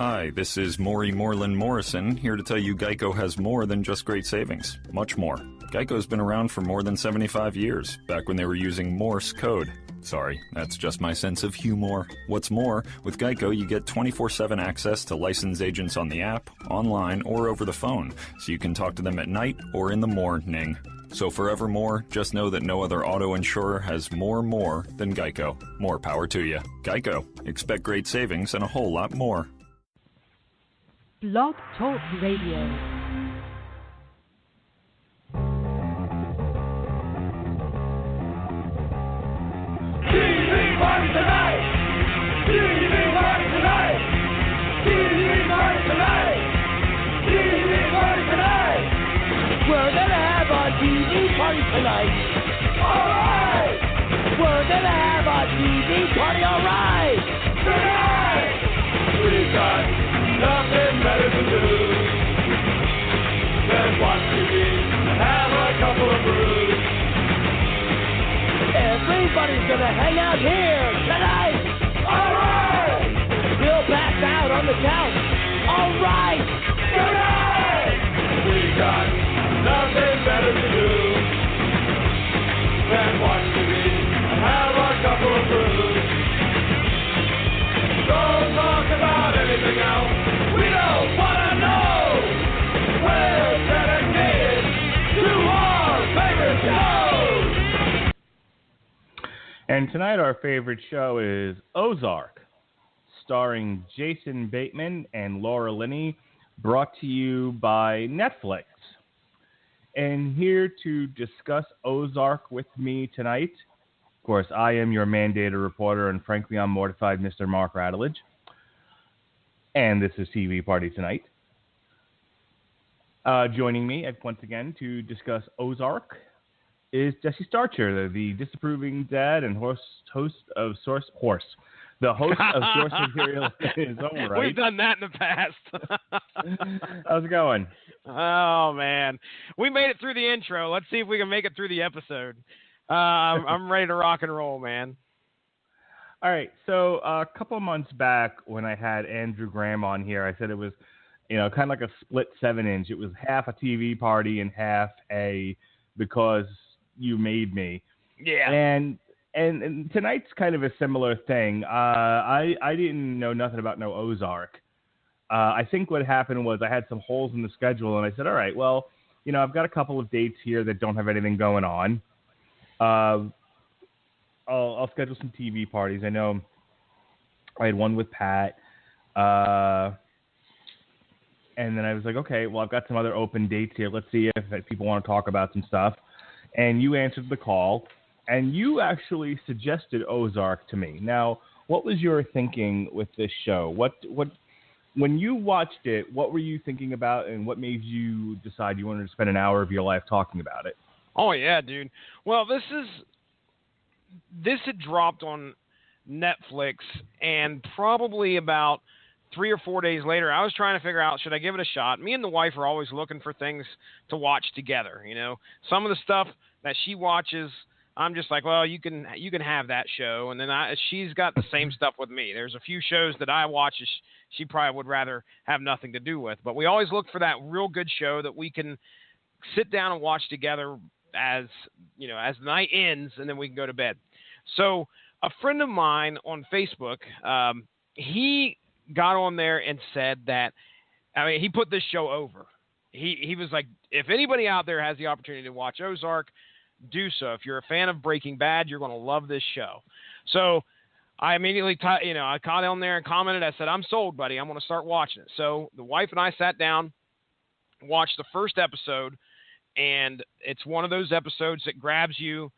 Hi, this is Maury Moreland Morrison, here to tell you Geico has more than just great savings. Much more. Geico's been around for more than 75 years, back when they were using Morse code. Sorry, that's just my sense of humor. What's more, with Geico you get 24/7 access to licensed agents on the app, online, or over the phone, so you can talk to them at night or in the morning. So forevermore, just know that no other auto insurer has more than Geico. More power to you. Geico. Expect great savings and a whole lot more. Blog Talk Radio. TV party tonight! TV party tonight! TV party tonight! TV party tonight! We're gonna have a TV party tonight! Alright! We're gonna have a TV party, alright! Tonight! We got nothing better to do than watch TV and have a couple of brews. Everybody's gonna hang out here tonight. All right. We'll pass out on the couch. All right. Tonight. We got nothing better to do than watch TV and have a couple of brews. Don't talk about anything else. We don't wanna know. We're dedicated to our favorite shows. And tonight our favorite show is Ozark, starring Jason Bateman and Laura Linney, brought to you by Netflix. And here to discuss Ozark with me tonight, of course, I am your mandated reporter, and frankly, I'm mortified, Mr. Mark Radulich. And this is TV Party Tonight. Joining me once again to discuss Ozark is Jesse Starcher, the disapproving dad and host of Source Material in his own right. We've done that in the past. How's it going? Oh, man. We made it through the intro. Let's see if we can make it through the episode. I'm ready to rock and roll, man. All right. So a couple of months back when I had Andrew Graham on here, I said it was, kind of like a split 7-inch. It was half a TV party and half a because you made me. Yeah. And tonight's kind of a similar thing. I didn't know nothing about no Ozark. I think what happened was I had some holes in the schedule, and I said, all right, well, I've got a couple of dates here that don't have anything going on. I'll schedule some TV parties. I know I had one with Pat. And then I was like, okay, well, I've got some other open dates here. Let's see if people want to talk about some stuff. And you answered the call, and you actually suggested Ozark to me. Now, what was your thinking with this show? What when you watched it, what were you thinking about, and what made you decide you wanted to spend an hour of your life talking about it? Oh, yeah, dude. Well, this had dropped on Netflix, and probably about 3 or 4 days later, I was trying to figure out, should I give it a shot? Me and the wife are always looking for things to watch together. Some of the stuff that she watches, I'm just like, well, you can have that show. And then she's got the same stuff with me. There's a few shows that I watch she probably would rather have nothing to do with. But we always look for that real good show that we can sit down and watch together as the night ends, and then we can go to bed. So a friend of mine on Facebook, he got on there and said that, he put this show over. He was like, if anybody out there has the opportunity to watch Ozark, do so. If you're a fan of Breaking Bad, you're going to love this show. So I immediately, I caught on there and commented. I said, I'm sold, buddy. I'm going to start watching it. So the wife and I sat down, watched the first episode, and it's one of those episodes that grabs you,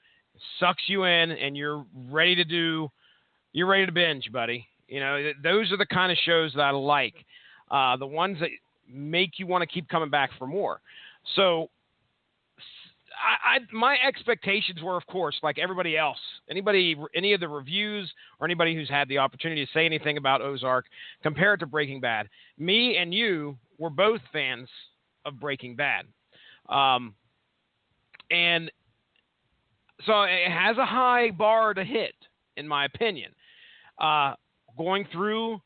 sucks you in, and you're ready to binge, buddy. Those are the kind of shows that I like, the ones that make you want to keep coming back for more. So my expectations were, of course, like everybody else, any of the reviews or anybody who's had the opportunity to say anything about Ozark, compare it to Breaking Bad. Me and you were both fans of Breaking Bad. And so it has a high bar to hit, in my opinion. Going through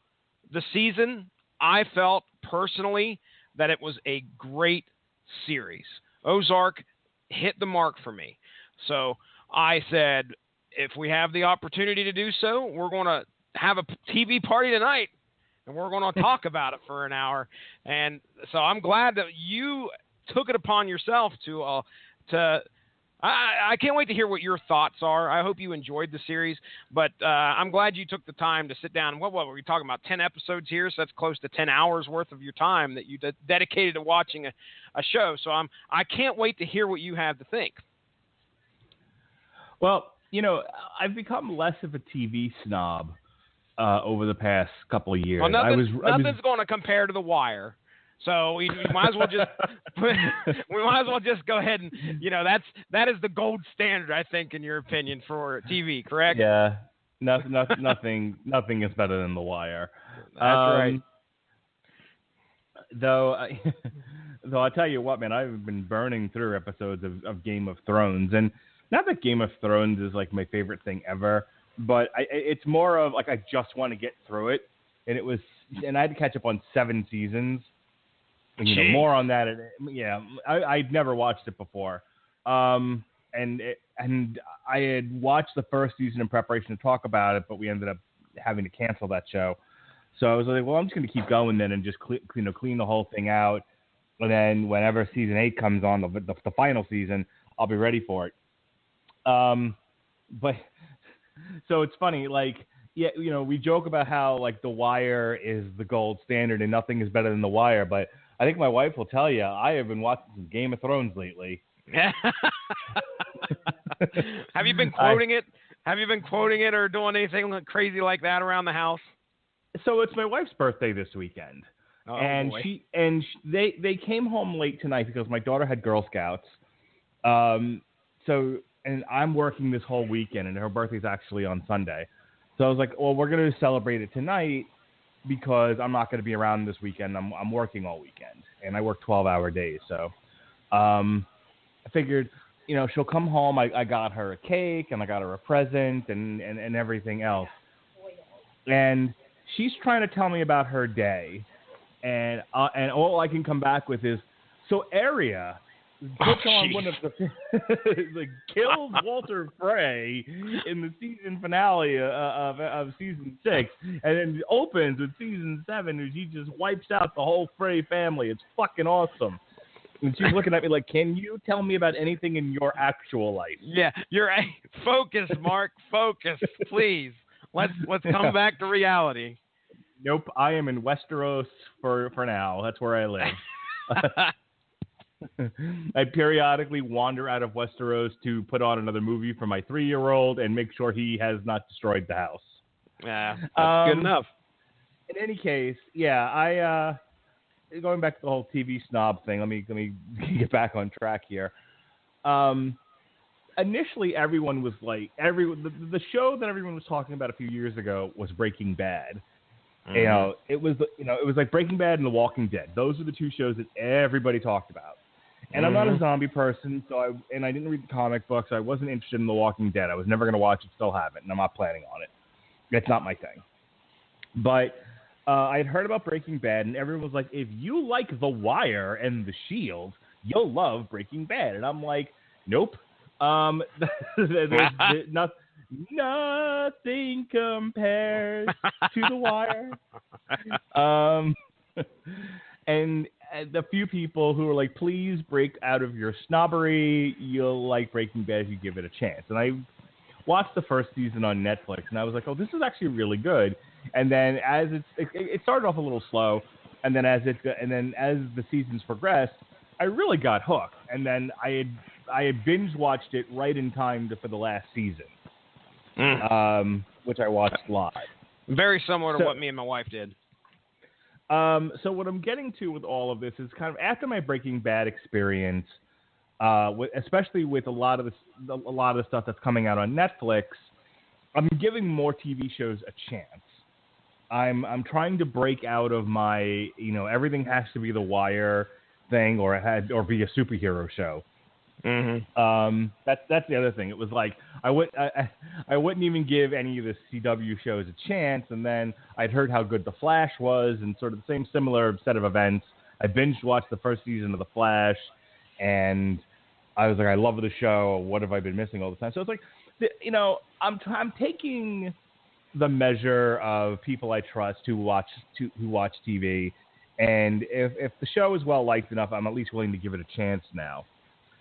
the season, I felt personally that it was a great series. Ozark hit the mark for me. So I said, if we have the opportunity to do so, we're going to have a TV party tonight, and we're going to talk about it for an hour. And so I'm glad that you took it upon yourself to I can't wait to hear what your thoughts are. I hope you enjoyed the series, but I'm glad you took the time to sit down. What were we talking about? 10 episodes here, so that's close to 10 hours worth of your time that you dedicated to watching a show. So I can't wait to hear what you have to think. Well, I've become less of a TV snob over the past couple of years. Well, nothing's going to compare to The Wire. So we might as well just go ahead and that is the gold standard, I think, in your opinion, for TV, correct? Yeah, nothing is better than The Wire. That's right. Though I'll tell you what, man, I've been burning through episodes of Game of Thrones, and not that Game of Thrones is like my favorite thing ever, but it's more of like I just want to get through it, and I had to catch up on 7 seasons. More on that. I'd never watched it before. And I had watched the first season in preparation to talk about it, but we ended up having to cancel that show. So I was like, well, I'm just going to keep going then and just clean the whole thing out. And then whenever season 8 comes on, the final season, I'll be ready for it. But so it's funny, like, yeah, we joke about how like The Wire is the gold standard and nothing is better than The Wire, but I think my wife will tell you I have been watching some Game of Thrones lately. Have you been quoting it? Have you been quoting it or doing anything crazy like that around the house? So it's my wife's birthday this weekend, and boy. They came home late tonight because my daughter had Girl Scouts. And I'm working this whole weekend, and her birthday's actually on Sunday. So I was like, well, we're going to celebrate it tonight, because I'm not going to be around this weekend. I'm working all weekend, and I work 12-hour days. So I figured, she'll come home. I got her a cake, and I got her a present and everything else. And she's trying to tell me about her day, and all I can come back with is, so Arya puts on one of the like kills Walter Frey in the season finale of season 6, and then opens with season 7, and she just wipes out the whole Frey family. It's fucking awesome. And she's looking at me like, can you tell me about anything in your actual life? Yeah, focus, Mark. Focus, please. Let's come back to reality. Nope, I am in Westeros for now. That's where I live. I periodically wander out of Westeros to put on another movie for my 3-year-old and make sure he has not destroyed the house. Yeah, that's good enough. In any case, yeah, going back to the whole TV snob thing, let me get back on track here. Initially, everyone was like, the show that everyone was talking about a few years ago was Breaking Bad. Mm-hmm. It was like Breaking Bad and The Walking Dead. Those are the 2 shows that everybody talked about. And I'm not a zombie person, I didn't read the comic books. I wasn't interested in The Walking Dead. I was never going to watch it, still haven't, and I'm not planning on it. It's not my thing. But I had heard about Breaking Bad, and everyone was like, if you like The Wire and The Shield, you'll love Breaking Bad. And I'm like, nope. There's nothing compares to The Wire. And the few people who were like, please break out of your snobbery, you'll like Breaking Bad if you give it a chance. And I watched the first season on Netflix, and I was like, oh, this is actually really good. And then as it started off a little slow, and then as the seasons progressed, I really got hooked. And then I had binge watched it right in time for the last season, which I watched live. Very similar to what me and my wife did. So what I'm getting to with all of this is kind of after my Breaking Bad experience, especially with a lot of the stuff that's coming out on Netflix, I'm giving more TV shows a chance. I'm trying to break out of my everything has to be The Wire thing or be a superhero show. Mm-hmm. That's the other thing. It was like I wouldn't even give any of the CW shows a chance, and then I'd heard how good The Flash was, and sort of the same similar set of events. I binge watched the first season of The Flash, and I was like, I love the show. What have I been missing all the time? So it's like, I'm taking the measure of people I trust who watch TV, and if the show is well liked enough, I'm at least willing to give it a chance now.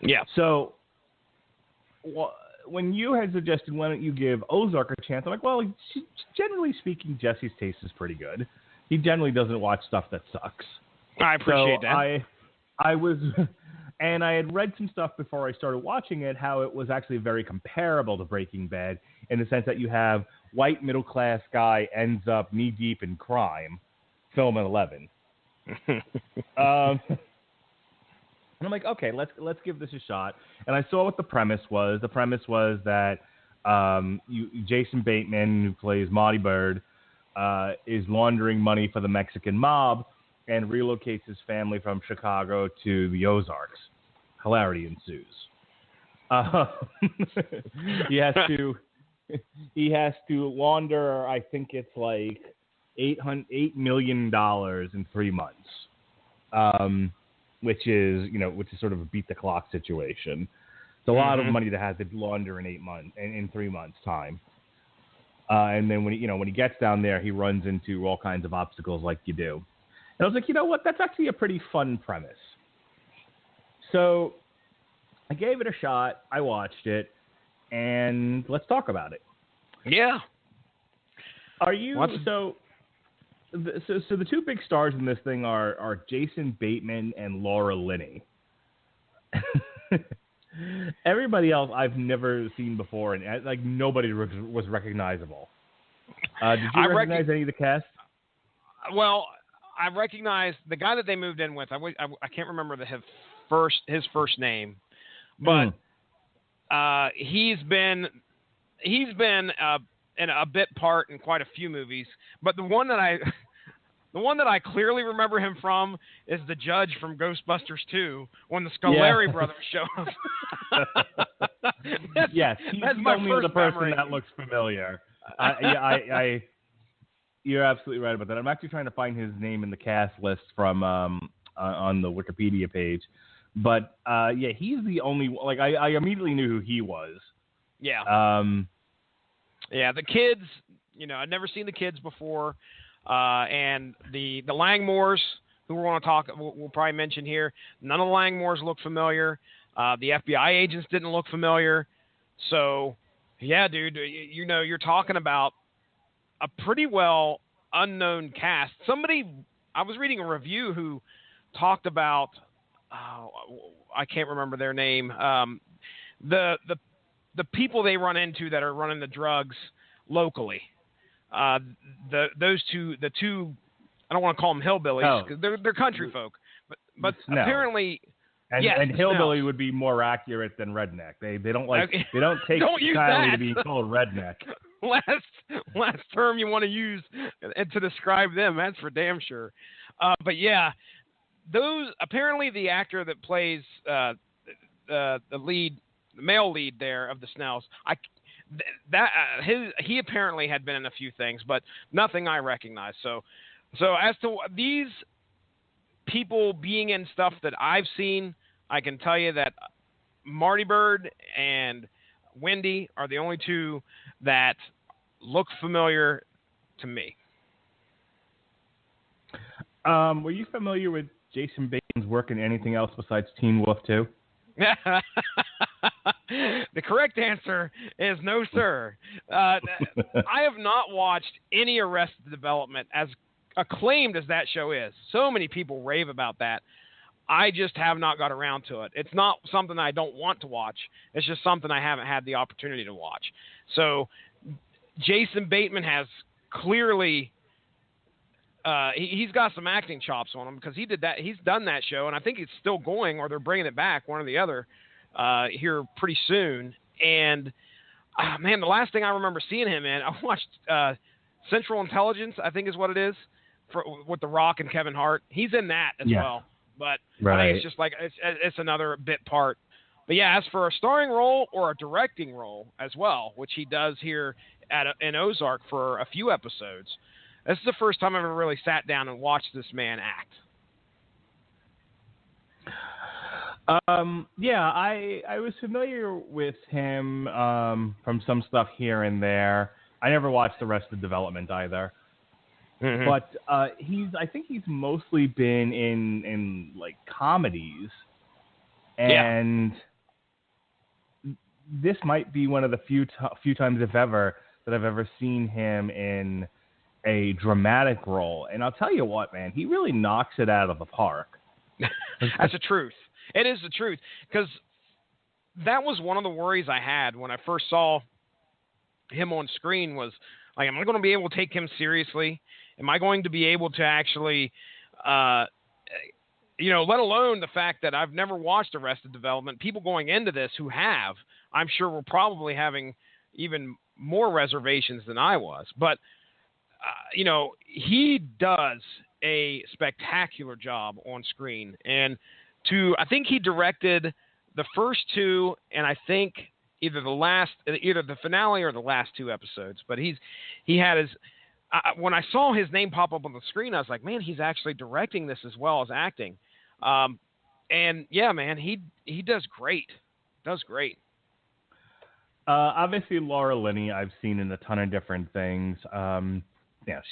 Yeah. So when you had suggested why don't you give Ozark a chance, I'm like, well, generally speaking, Jesse's taste is pretty good. He generally doesn't watch stuff that sucks. I appreciate that. I was, and I had read some stuff before I started watching it, how it was actually very comparable to Breaking Bad in the sense that you have white middle class guy ends up knee deep in crime, film at 11. And I'm like, okay, let's give this a shot. And I saw what the premise was. The premise was that Jason Bateman, who plays Marty Bird, is laundering money for the Mexican mob and relocates his family from Chicago to the Ozarks. Hilarity ensues. He has to launder, I think it's like $8 million in 3 months. Which is sort of a beat the clock situation. It's a lot of money to have to launder in 3 months time. And then when he gets down there, he runs into all kinds of obstacles like you do. And I was like, you know what? That's actually a pretty fun premise. So I gave it a shot. I watched it, and let's talk about it. Yeah. Are you So the two big stars in this thing are Jason Bateman and Laura Linney. Everybody else I've never seen before, and like nobody was recognizable. Did you recognize any of the cast? Well, I recognized the guy that they moved in with. I can't remember his first name, but he's been in a bit part in quite a few movies. But the one that I clearly remember him from is the judge from Ghostbusters 2 when the Scoleri brothers show up. Yes, he's only the person memory. That looks familiar. You're absolutely right about that. I'm actually trying to find his name in the cast list from on the Wikipedia page. But he's the only like I immediately knew who he was. Yeah. Yeah, the kids. I'd never seen the kids before. And the Langmores, who we're going to talk, we'll probably mention here, none of the Langmores look familiar. The FBI agents didn't look familiar. So, yeah, dude, you're talking about a pretty well unknown cast. I was reading a review who talked about, I can't remember their name, the people they run into that are running the drugs locally. The two, I don't want to call them hillbillies because they're country folk, but apparently, and hillbilly would be more accurate than redneck. They don't like they don't take kindly to being called redneck. Last term you want to use to describe them, that's for damn sure. But yeah, those apparently the actor that plays the lead, the male lead there of the Snells, he apparently had been in a few things, but nothing I recognize. So as to these people being in stuff that I've seen, I can tell you that Marty Bird and Wendy are the only two that look familiar to me. Were you familiar with Jason Bateman's work in anything else besides Teen Wolf 2? The correct answer is no, sir. I have not watched any Arrested Development, as acclaimed as that show is. So many people rave about that. I just have not got around to it. It's not something I don't want to watch. It's just something I haven't had the opportunity to watch. So Jason Bateman has clearly he's got some acting chops on him because he did that. He's done that show, and I think it's still going, or they're bringing it back, one or the other, here pretty soon. And man, the last thing I remember seeing him in, I watched Central Intelligence, I think is what it is, with The Rock and Kevin Hart. He's in that as well. But I think it's just like it's another bit part But yeah, as for a starring role or a directing role as well, which he does here in Ozark for a few episodes, this is the first time I've ever really sat down and watched this man act. Yeah, I was familiar with him from some stuff here and there. I never watched Arrested Development either. Mm-hmm. But I think he's mostly been in like comedies, and this might be one of the few times, if ever, that I've ever seen him in a dramatic role. And I'll tell you what, man, he really knocks it out of the park. That's the truth. It is the truth, because that was one of the worries I had when I first saw him on screen. Was like, am I going to be able to take him seriously? Am I going to be able to actually, let alone the fact that I've never watched Arrested Development. People going into this who have, I'm sure, were probably having even more reservations than I was. But, he does a spectacular job on screen. And I think he directed the first two, and I think either the finale or the last two episodes. But he had his. When I saw his name pop up on the screen, I was like, man, he's actually directing this as well as acting. And yeah, man, he does great. Does great. Obviously, Laura Linney, I've seen in a ton of different things.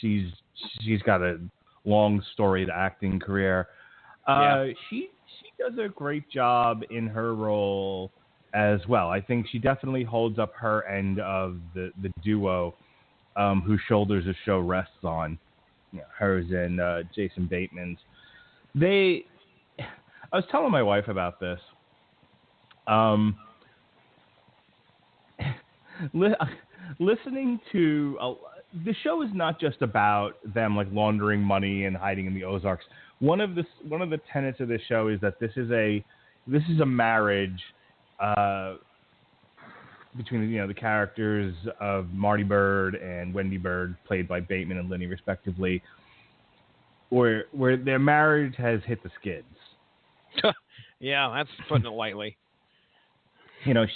She's got a long storied acting career. She does a great job in her role as well. I think she definitely holds up her end of the duo. Whose shoulders the show rests on, hers and Jason Bateman's. I was telling my wife about this. Listening to the show is not just about them like laundering money and hiding in the Ozarks. One of the tenets of this show is that this is a marriage. Between the characters of Marty Bird and Wendy Bird, played by Bateman and Linney respectively, where their marriage has hit the skids. Yeah, that's putting it lightly.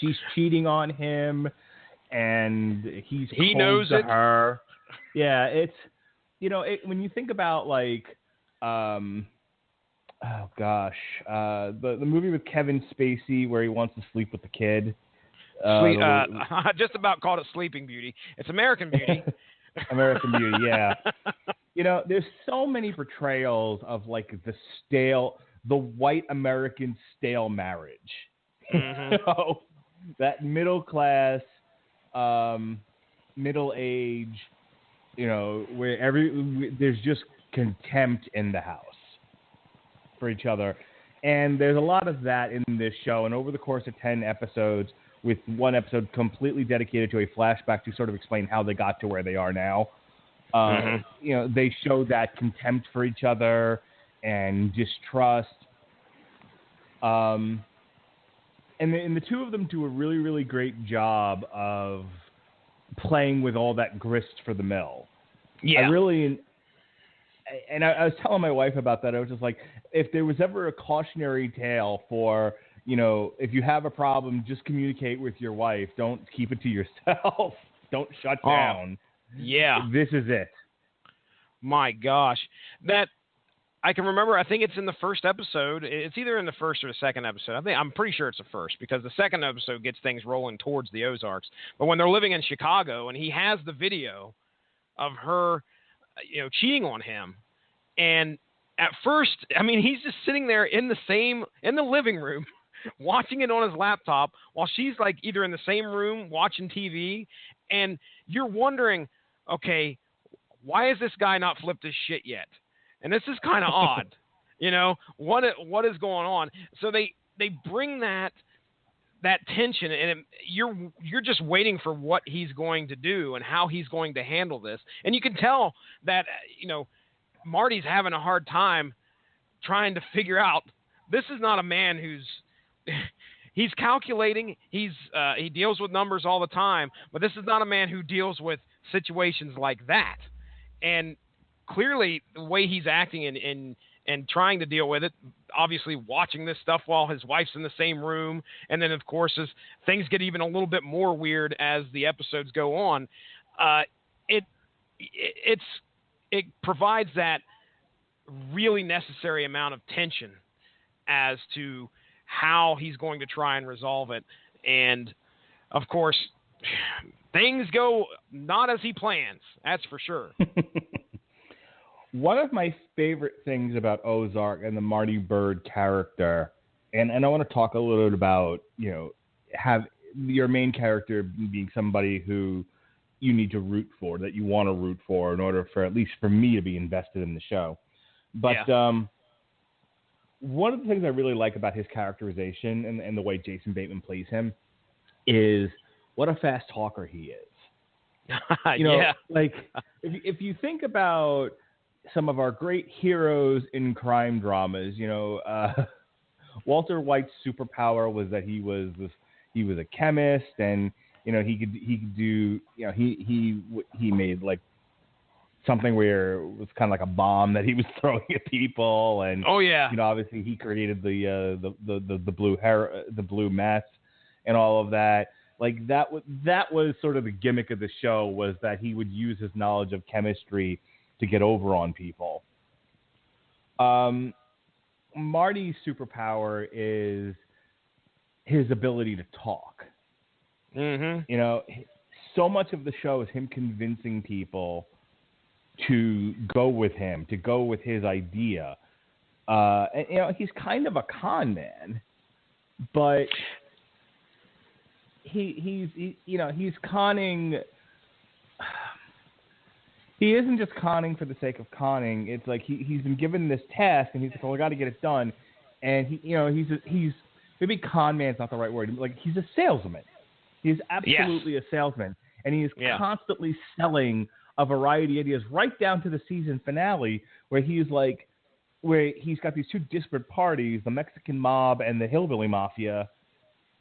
She's cheating on him, and he knows to it. Her. Yeah, it's when you think about like, the movie with Kevin Spacey where he wants to sleep with the kid. I just about called it Sleeping Beauty. It's American Beauty. American Beauty, yeah. There's so many portrayals of like the white American stale marriage. Mm-hmm. That middle class, middle age, where there's just contempt in the house for each other. And there's a lot of that in this show. And over the course of 10 episodes, with one episode completely dedicated to a flashback to sort of explain how they got to where they are now. They show that contempt for each other and distrust. And the two of them do a really, really great job of playing with all that grist for the mill. Yeah. I was telling my wife about that. I was just like, if there was ever a cautionary tale for, if you have a problem, just communicate with your wife. Don't keep it to yourself. Don't shut down. Yeah. This is it. My gosh. That I can remember, I think it's in the first episode. It's either in the first or the second episode. I'm pretty sure it's the first, because the second episode gets things rolling towards the Ozarks. But when they're living in Chicago and he has the video of her, cheating on him. And at first, he's just sitting there in the living room watching it on his laptop while she's like either in the same room watching TV, and you're wondering, okay, why has this guy not flipped his shit yet? And this is kind of odd, what is going on? So they bring that tension, and you're just waiting for what he's going to do and how he's going to handle this, and you can tell that Marty's having a hard time trying to figure out. This is not a man who's he's calculating. He deals with numbers all the time, but this is not a man who deals with situations like that. And clearly, the way he's acting and trying to deal with it, obviously watching this stuff while his wife's in the same room. And then, of course, as things get even a little bit more weird as the episodes go on, it provides that really necessary amount of tension as to how he's going to try and resolve it. And, of course, things go not as he plans. That's for sure. One of my favorite things about Ozark and the Marty Byrde character, and I want to talk a little bit about, have your main character being somebody who you need to root for, that you want to root for in order for, at least for me, to be invested in the show. But one of the things I really like about his characterization and the way Jason Bateman plays him is what a fast talker he is. Like if you think about some of our great heroes in crime dramas, Walter White's superpower was that he was a chemist, and he could do he made like something where it was kind of like a bomb that he was throwing at people, and obviously he created the blue mess and all of that. Like that was sort of the gimmick of the show, was that he would use his knowledge of chemistry to get over on people. Marty's superpower is his ability to talk. Mm-hmm. So much of the show is him convincing people to go with him, to go with his idea. And, he's kind of a con man, but he's conning. He isn't just conning for the sake of conning. It's like he's been given this task, and he's like, "Well, I got to get it done." And he's maybe con man's not the right word. Like, he's a salesman. He's absolutely a salesman, and he is constantly selling a variety of ideas, right down to the season finale, where he's got these two disparate parties, the Mexican mob and the hillbilly mafia.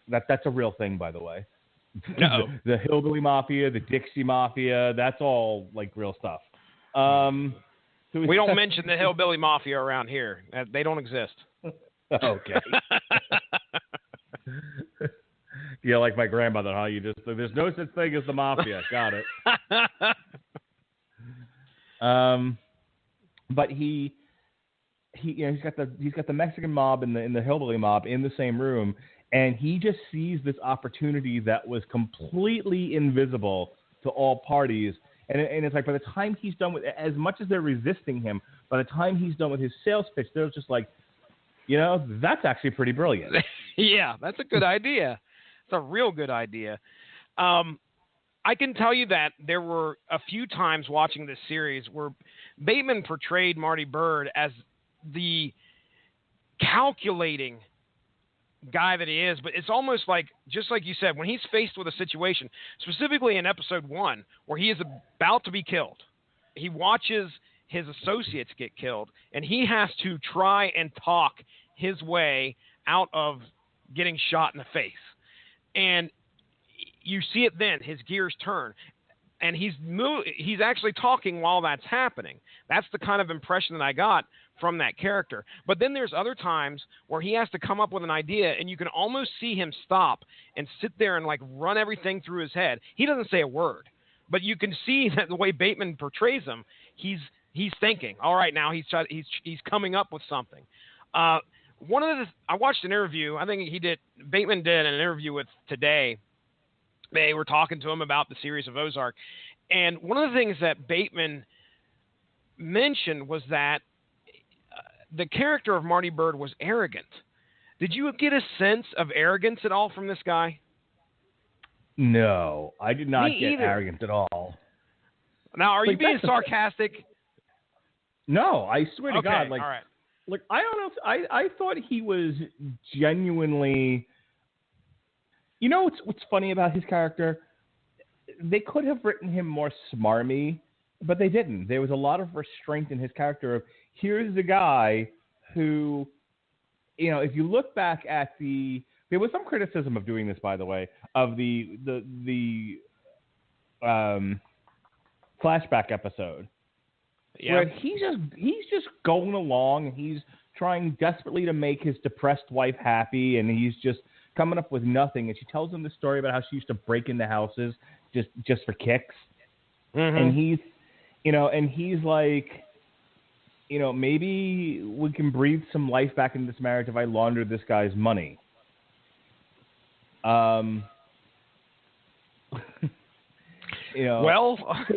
That's a real thing, by the way. The hillbilly mafia, the Dixie mafia, that's all like real stuff. So we don't mention the hillbilly mafia around here. They don't exist. Okay. Yeah, like my grandmother, huh? There's no such thing as the mafia. Got it. But he's got the Mexican mob and the hillbilly mob in the same room. And he just sees this opportunity that was completely invisible to all parties. And it's like, by the time he's done with, as much as they're resisting him, by the time he's done with his sales pitch, they're just like, that's actually pretty brilliant. Yeah, that's a good idea. It's a real good idea. I can tell you that there were a few times watching this series where Bateman portrayed Marty Byrde as the calculating guy that he is, but it's almost like, just like you said, when he's faced with a situation, specifically in episode 1, where he is about to be killed, he watches his associates get killed, and he has to try and talk his way out of getting shot in the face. And you see it then, his gears turn, and he's actually talking while that's happening. That's the kind of impression that I got from that character. But then there's other times where he has to come up with an idea, and you can almost see him stop and sit there and like run everything through his head. He doesn't say a word, but you can see that the way Bateman portrays him, he's thinking. All right, now he's coming up with something. I watched an interview. I think Bateman did an interview with Today. They were talking to him about the series of Ozark, and one of the things that Bateman mentioned was that the character of Marty Byrde was arrogant. Did you get a sense of arrogance at all from this guy? No, I did not get arrogant at all. Now, are you being sarcastic? No, I swear to God. All right. Like, I don't know. I thought he was genuinely. What's funny about his character? They could have written him more smarmy, but they didn't. There was a lot of restraint in his character. Here's the guy who, if you look back at there was some criticism of doing this, by the way, of the flashback episode. Yeah. where he's just going along. He's trying desperately to make his depressed wife happy, and he's just coming up with nothing. And she tells him the story about how she used to break into houses just for kicks. Mm-hmm. And he's like, maybe we can breathe some life back into this marriage if I launder this guy's money. Well,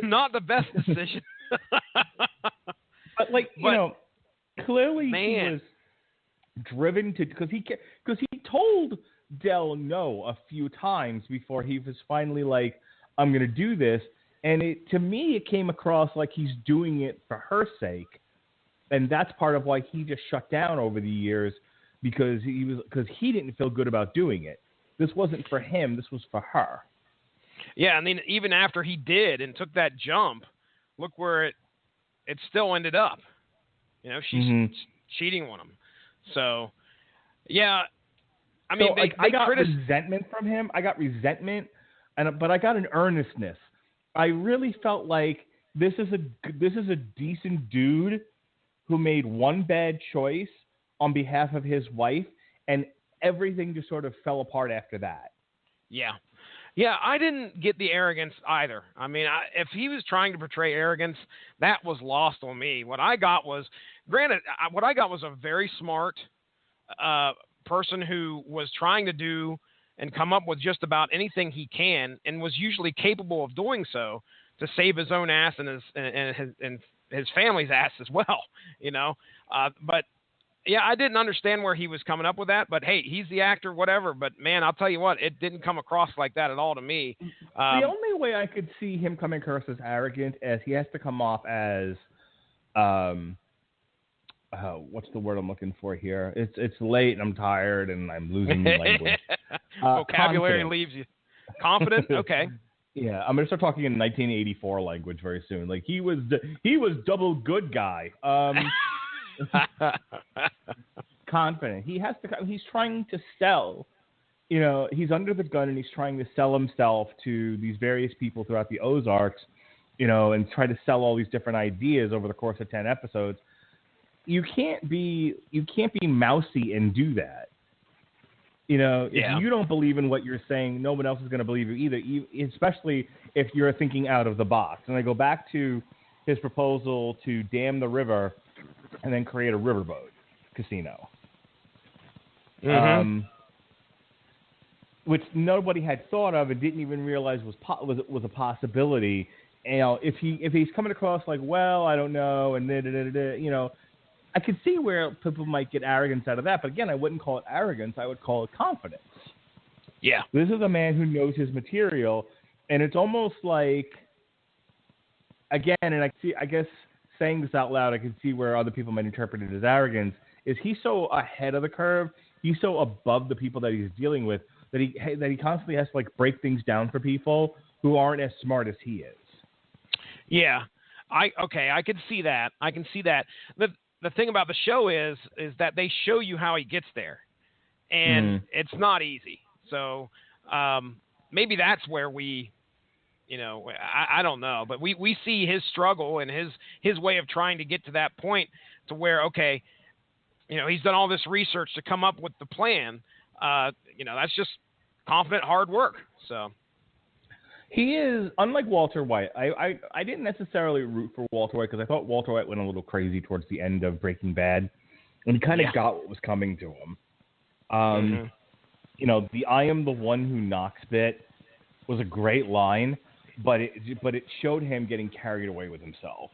not the best decision. But clearly man. he was driven to, because he told Dell no a few times before he was finally like, I'm going to do this. And to me, it came across like he's doing it for her sake. And that's part of why he just shut down over the years, because he didn't feel good about doing it. This wasn't for him. This was for her. Yeah, I mean, even after he did and took that jump, look where it still ended up. She's cheating on him. So, yeah, I mean, I got resentment from him. I got resentment, but I got an earnestness. I really felt like this is a decent dude who made one bad choice on behalf of his wife, and everything just sort of fell apart after that. Yeah. Yeah, I didn't get the arrogance either. I mean, if he was trying to portray arrogance, that was lost on me. What I got was a very smart person who was trying to do and come up with just about anything he can, and was usually capable of doing so to save his own ass and his family's ass as well. But yeah, I didn't understand where he was coming up with that, but hey, he's the actor, whatever. But man, I'll tell you what, it didn't come across like that at all to me. The only way I could see him coming across as arrogant is he has to come off as, what's the word I'm looking for here? It's late and I'm tired and I'm losing the language. Vocabulary confident. leaves you. Confident? Okay. Yeah, I'm gonna start talking in 1984 language very soon. Like he was double good guy. Confident. He's trying to sell. He's under the gun and he's trying to sell himself to these various people throughout the Ozarks, and try to sell all these different ideas over the course of 10 episodes. You can't be mousy and do that. If you don't believe in what you're saying, no one else is going to believe you either, especially if you're thinking out of the box. And I go back to his proposal to dam the river and then create a riverboat casino, which nobody had thought of and didn't even realize was a possibility. If he's coming across like, well, I don't know, and I could see where people might get arrogance out of that. But again, I wouldn't call it arrogance. I would call it confidence. Yeah. This is a man who knows his material, and it's almost like, again, and I guess saying this out loud, I can see where other people might interpret it as arrogance, is he's so ahead of the curve, he's so above the people that he's dealing with, that he constantly has to break things down for people who aren't as smart as he is. Yeah. I can see that. The thing about the show is that they show you how he gets there, and it's not easy. So maybe that's where we, I don't know, but we see his struggle and his way of trying to get to that point to where, okay, he's done all this research to come up with the plan. That's just confident hard work. So. He is, unlike Walter White. I didn't necessarily root for Walter White because I thought Walter White went a little crazy towards the end of Breaking Bad, and he kind of got what was coming to him. The "I am the one who knocks" bit was a great line, but it showed him getting carried away with himself.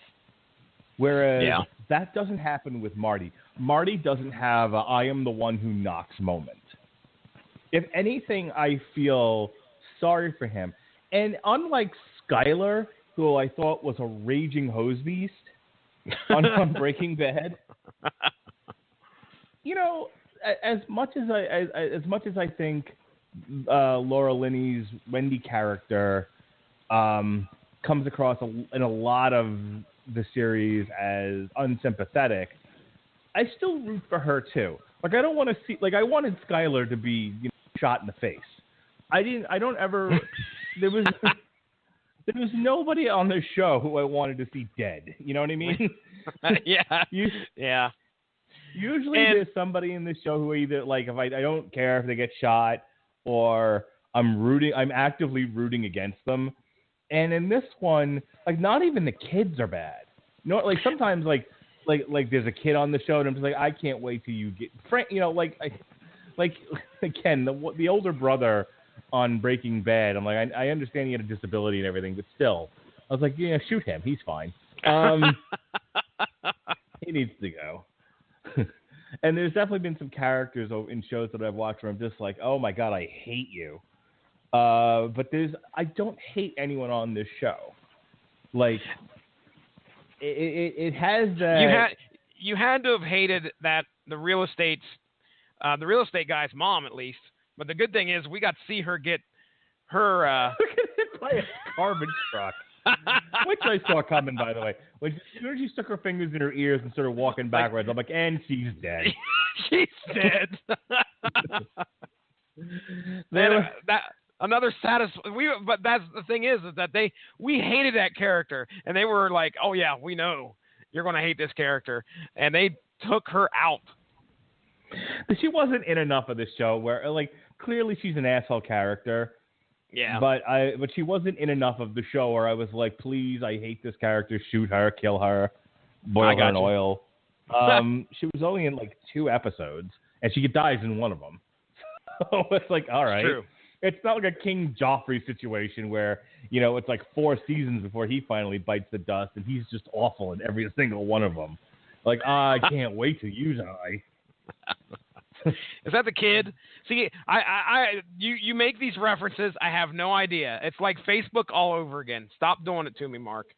Whereas that doesn't happen with Marty. Marty doesn't have a "I am the one who knocks" moment. If anything, I feel sorry for him. And unlike Skyler, who I thought was a raging hose beast on Breaking Bad, as much as I think Laura Linney's Wendy character comes across in a lot of the series as unsympathetic, I still root for her too. I don't want to see. I wanted Skyler to be shot in the face. There was there was nobody on the show who I wanted to see dead. You know what I mean? Yeah. Yeah. Usually there's somebody in the show who either, like, if I don't care if they get shot or I'm actively rooting against them. And in this one, like, not even the kids are bad. No, like, sometimes, like there's a kid on the show and I'm just like, I can't wait till you get, you know, like again, the older brother on Breaking Bad, I'm like, I understand he had a disability and everything, but still, I was like, yeah, shoot him. He's fine. He needs to go. And there's definitely been some characters in shows that I've watched where I'm just like, oh my God, I hate you. But I don't hate anyone on this show. Like, it has that. You had to have hated that the real estate guy's mom, at least. But the good thing is we got to see her get her by a garbage truck. Which I saw coming, by the way. When she stuck her fingers in her ears and started walking backwards, I'm like, and she's dead. She's dead. Another but that's the thing is that we hated that character, and they were like, oh yeah, we know you're going to hate this character, and they took her out. She wasn't in enough of this show where, like, clearly she's an asshole character. Yeah. But she wasn't in enough of the show where I was like, please, I hate this character. Shoot her, kill her, boil her in oil. She was only in like 2 episodes, and she dies in one of them. So it's like, all right. True. It's not like a King Joffrey situation where, you know, it's like 4 seasons before he finally bites the dust, and he's just awful in every single one of them. Like, I can't wait to use I. Is that the kid? See, you make these references. I have no idea. It's like Facebook all over again. Stop doing it to me, Mark.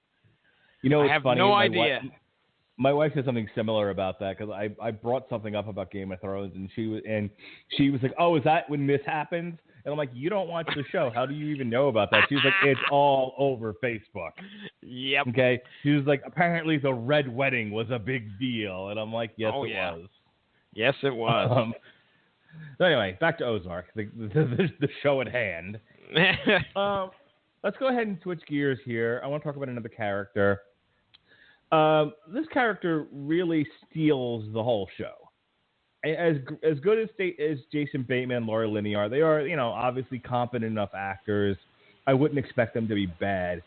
You know, I have funny? no idea. My wife said something similar about that because I brought something up about Game of Thrones, and she was like, "Oh, is that when this happens?" And I'm like, "You don't watch the show. How do you even know about that?" She was like, "It's all over Facebook." Yep. Okay. She was like, "Apparently, the Red Wedding was a big deal," and I'm like, "Yes, it was." Yes, it was. So anyway, back to Ozark, the show at hand. Let's go ahead and switch gears here. I want to talk about another character. This character really steals the whole show. As good as Jason Bateman and Laura Linney are, they are, you know, obviously competent enough actors. I wouldn't expect them to be bad.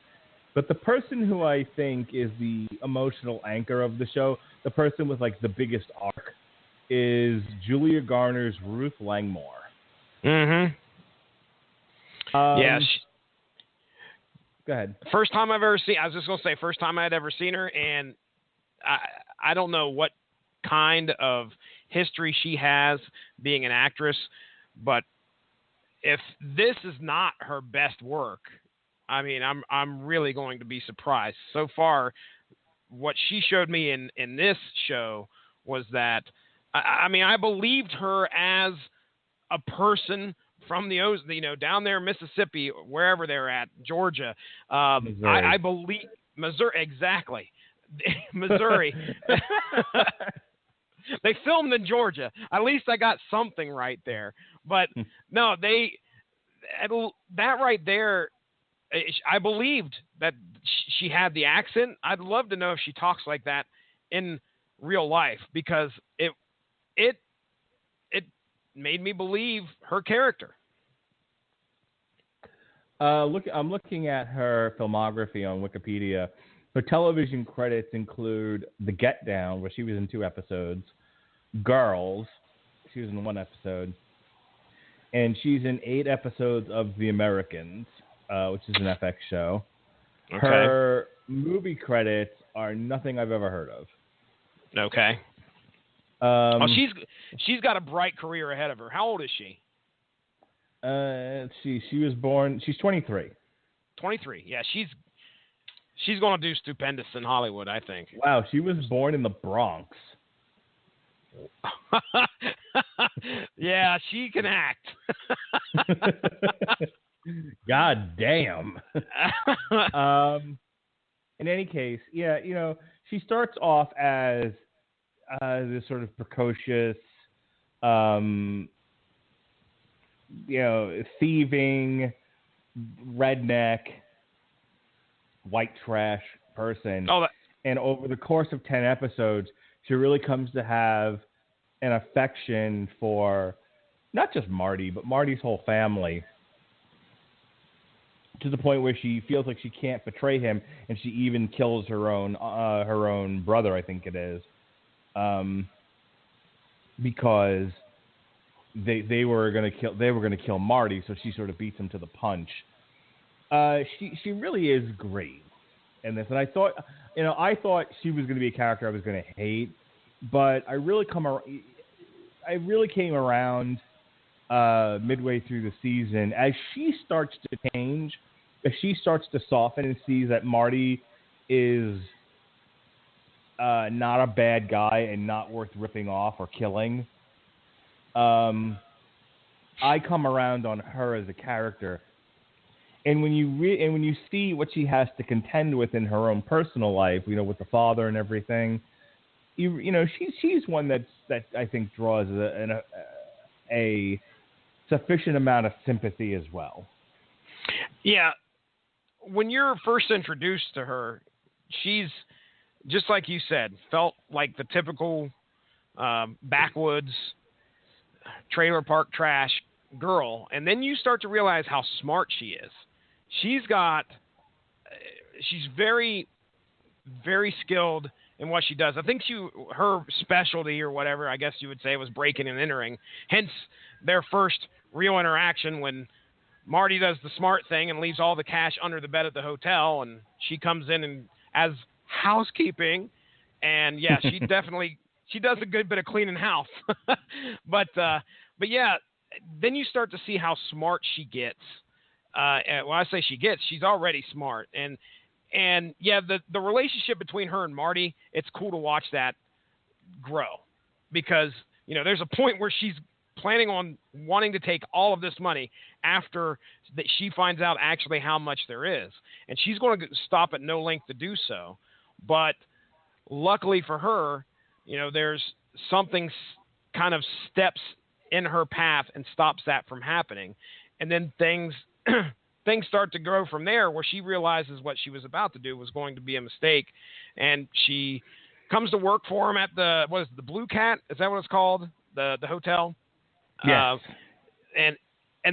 But the person who I think is the emotional anchor of the show, the person with like the biggest arc, is Julia Garner's Ruth Langmore. Mm-hmm. Yes. Go ahead. First time I've ever seen. I was just gonna say first time I'd ever seen her, and I don't know what kind of history she has being an actress, but if this is not her best work, I mean, I'm really going to be surprised. So far, what she showed me in this show was that. I mean, I believed her as a person from the down there in Mississippi, wherever they're at, Georgia. I believe Missouri, exactly. Missouri. They filmed in Georgia. At least I got something right there. But no, that right there, I believed that she had the accent. I'd love to know if she talks like that in real life, because it made me believe her character. I'm looking at her filmography on Wikipedia. Her television credits include The Get Down, where she was in 2 episodes, Girls, she was in 1 episode, and she's in 8 episodes of The Americans, which is an FX show. Okay. Her movie credits are nothing I've ever heard of. Okay. She's got a bright career ahead of her. How old is she? She was born. She's 23. 23. Yeah, she's going to do stupendous in Hollywood, I think. Wow, she was born in the Bronx. Yeah, she can act. God damn. In any case, yeah, you know, she starts off as this sort of precocious, thieving redneck, white trash person. Oh, And over the course of 10 episodes, she really comes to have an affection for not just Marty, but Marty's whole family, to the point where she feels like she can't betray him, and she even kills her own brother, I think it is, because they were going to kill Marty, so she sort of beats him to the punch. She really is great in this, and I thought she was going to be a character I was going to hate, but I really came around midway through the season as she starts to change, as she starts to soften and sees that Marty is not a bad guy and not worth ripping off or killing. I come around on her as a character, and when you see what she has to contend with in her own personal life, with the father and everything, she's one that I think draws a sufficient amount of sympathy as well. Yeah, when you're first introduced to her, she's just like you said, felt like the typical backwoods trailer park trash girl, and then you start to realize how smart she is. She's very, very skilled in what she does. I think her specialty or whatever, I guess you would say, was breaking and entering. Hence their first real interaction when Marty does the smart thing and leaves all the cash under the bed at the hotel, and she comes in and as housekeeping, and yeah, she does a good bit of cleaning house. but yeah, then you start to see how smart she gets. When I say she's already smart. And yeah, the relationship between her and Marty, it's cool to watch that grow, because, there's a point where she's planning on wanting to take all of this money after that she finds out actually how much there is. And she's going to stop at no length to do so. But luckily for her, there's something kind of steps in her path and stops that from happening. And then things start to grow from there, where she realizes what she was about to do was going to be a mistake. And she comes to work for him at the Blue Cat? Is that what it's called? The hotel? Yes. And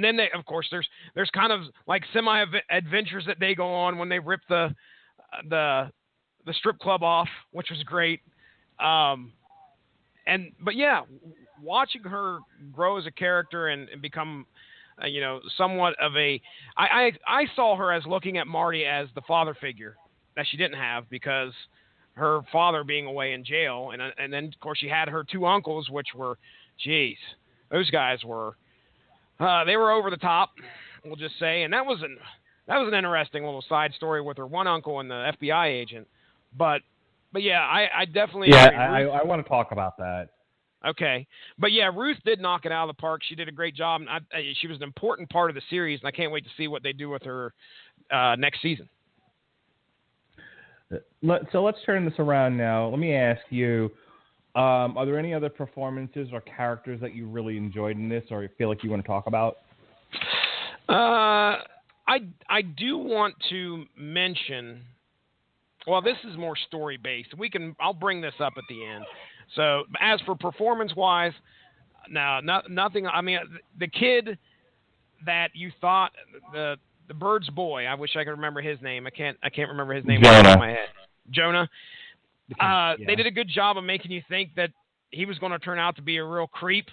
then of course there's kind of like semi adventures that they go on when they rip the strip club off, which was great. But yeah, watching her grow as a character and become, somewhat of I saw her as looking at Marty as the father figure that she didn't have, because her father being away in jail. And then of course she had her two uncles, which were, geez, those guys were, they were over the top, we'll just say. And that was an interesting little side story with her one uncle and the FBI agent. But yeah, I definitely agree. I want to talk about that. Okay. But yeah, Ruth did knock it out of the park. She did a great job. And she was an important part of the series, and I can't wait to see what they do with her next season. So let's turn this around now. Let me ask you, are there any other performances or characters that you really enjoyed in this, or you feel like you want to talk about? I do want to mention, well, this is more story-based. I'll bring this up at the end. So as for performance-wise, no, nothing. I mean, the kid that you thought, the bird's boy, I wish I could remember his name. I can't remember his name off the top of my head. Jonah. Yeah. They did a good job of making you think that he was going to turn out to be a real creep,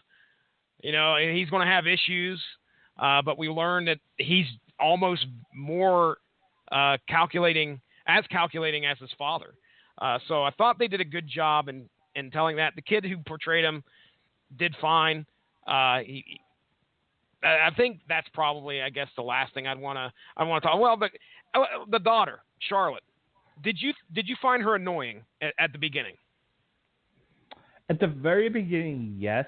and he's going to have issues. But we learned that he's almost more calculating as his father. So I thought they did a good job in telling that. The kid who portrayed him did fine. I think that's probably, I guess, the last thing I'd want to talk. Well, the daughter, Charlotte. Did you find her annoying at the beginning? At the very beginning, yes,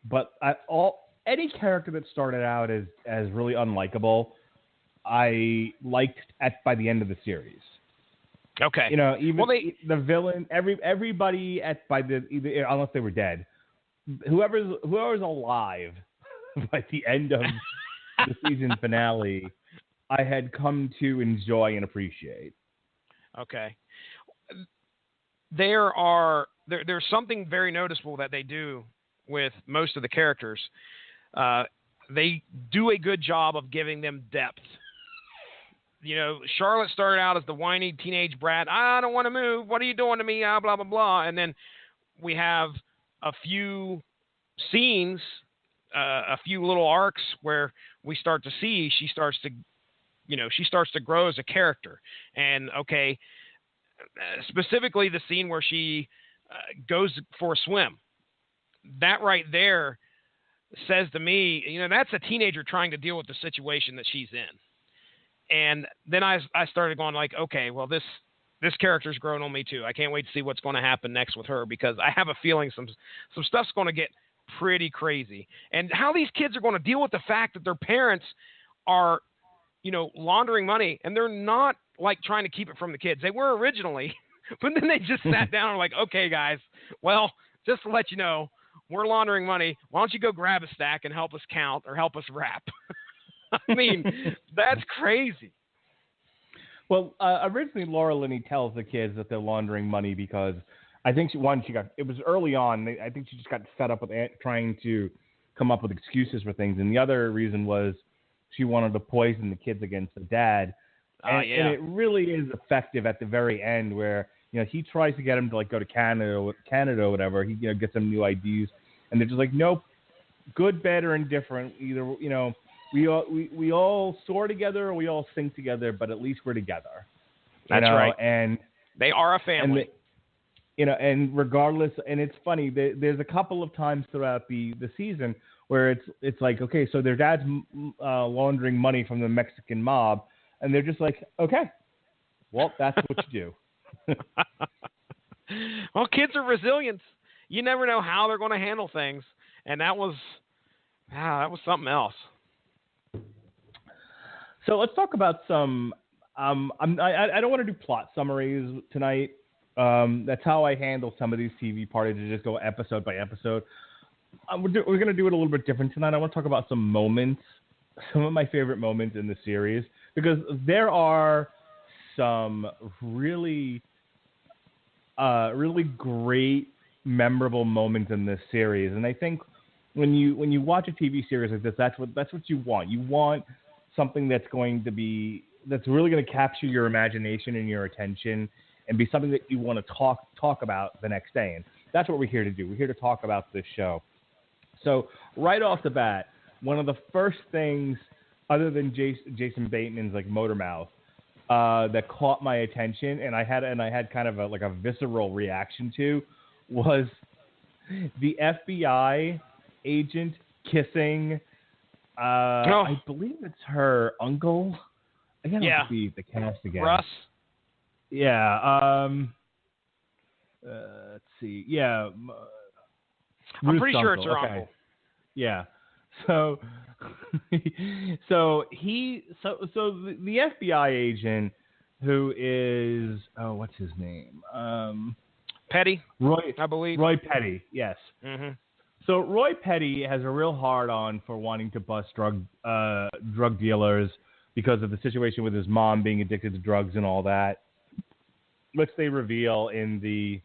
but any character that started out as really unlikable, I liked by the end of the series. Okay. Even the villain, everybody unless they were dead, whoever's alive by the end of the season finale I had come to enjoy and appreciate. Okay. There's something very noticeable that they do with most of the characters. They do a good job of giving them depth. Charlotte started out as the whiny teenage brat. I don't want to move. What are you doing to me? Blah, blah, blah. And then we have a few scenes, a few little arcs where we start to see she starts to grow as a character. And, okay, specifically the scene where she goes for a swim. That right there says to me, that's a teenager trying to deal with the situation that she's in. And then I started going like, okay, well, this character's grown on me too. I can't wait to see what's going to happen next with her, because I have a feeling some stuff's going to get pretty crazy. And how these kids are going to deal with the fact that their parents are, laundering money, and they're not like trying to keep it from the kids. They were originally, but then they just sat down and were like, okay, guys, well, just to let you know, we're laundering money. Why don't you go grab a stack and help us count or help us wrap? I mean, that's crazy. Well, originally Laura Linney tells the kids that they're laundering money because I think it was early on. I think she just got fed up with trying to come up with excuses for things. And the other reason was she wanted to poison the kids against the dad. And it really is effective at the very end where, he tries to get him to go to Canada or whatever. He, gets some new IDs, and they're just like, nope, good, bad, or indifferent. Either, we all soar together or we all sink together, but at least we're together. That's right. And they are a family. And regardless, and it's funny, there's a couple of times throughout the season where it's like, okay, so their dad's laundering money from the Mexican mob, and they're just like, okay, well, that's what you do. Well, kids are resilient. You never know how they're going to handle things, and that was something else. So let's talk about some. I don't want to do plot summaries tonight. That's how I handle some of these TV parties, to just go episode by episode. We're going to do it a little bit different tonight. I want to talk about some moments, some of my favorite moments in the series, because there are some really great, memorable moments in this series. And I think when you watch a TV series like this, that's what you want. You want something that's really going to capture your imagination and your attention, and be something that you want to talk about the next day. And that's what we're here to do. We're here to talk about this show. So right off the bat, one of the first things, other than Jason Bateman's motor mouth, that caught my attention, and I had kind of a visceral reaction to, was the FBI agent kissing. I believe it's her uncle. I gotta see the cast again. Russ. Yeah. Let's see. Yeah. I'm pretty sure it's her uncle. Yeah. So the FBI agent, who is, what's his name? Petty. Roy, I believe. Roy Petty. Yes. Mm-hmm. So Roy Petty has a real hard on for wanting to bust drug dealers because of the situation with his mom being addicted to drugs and all that, which they reveal in the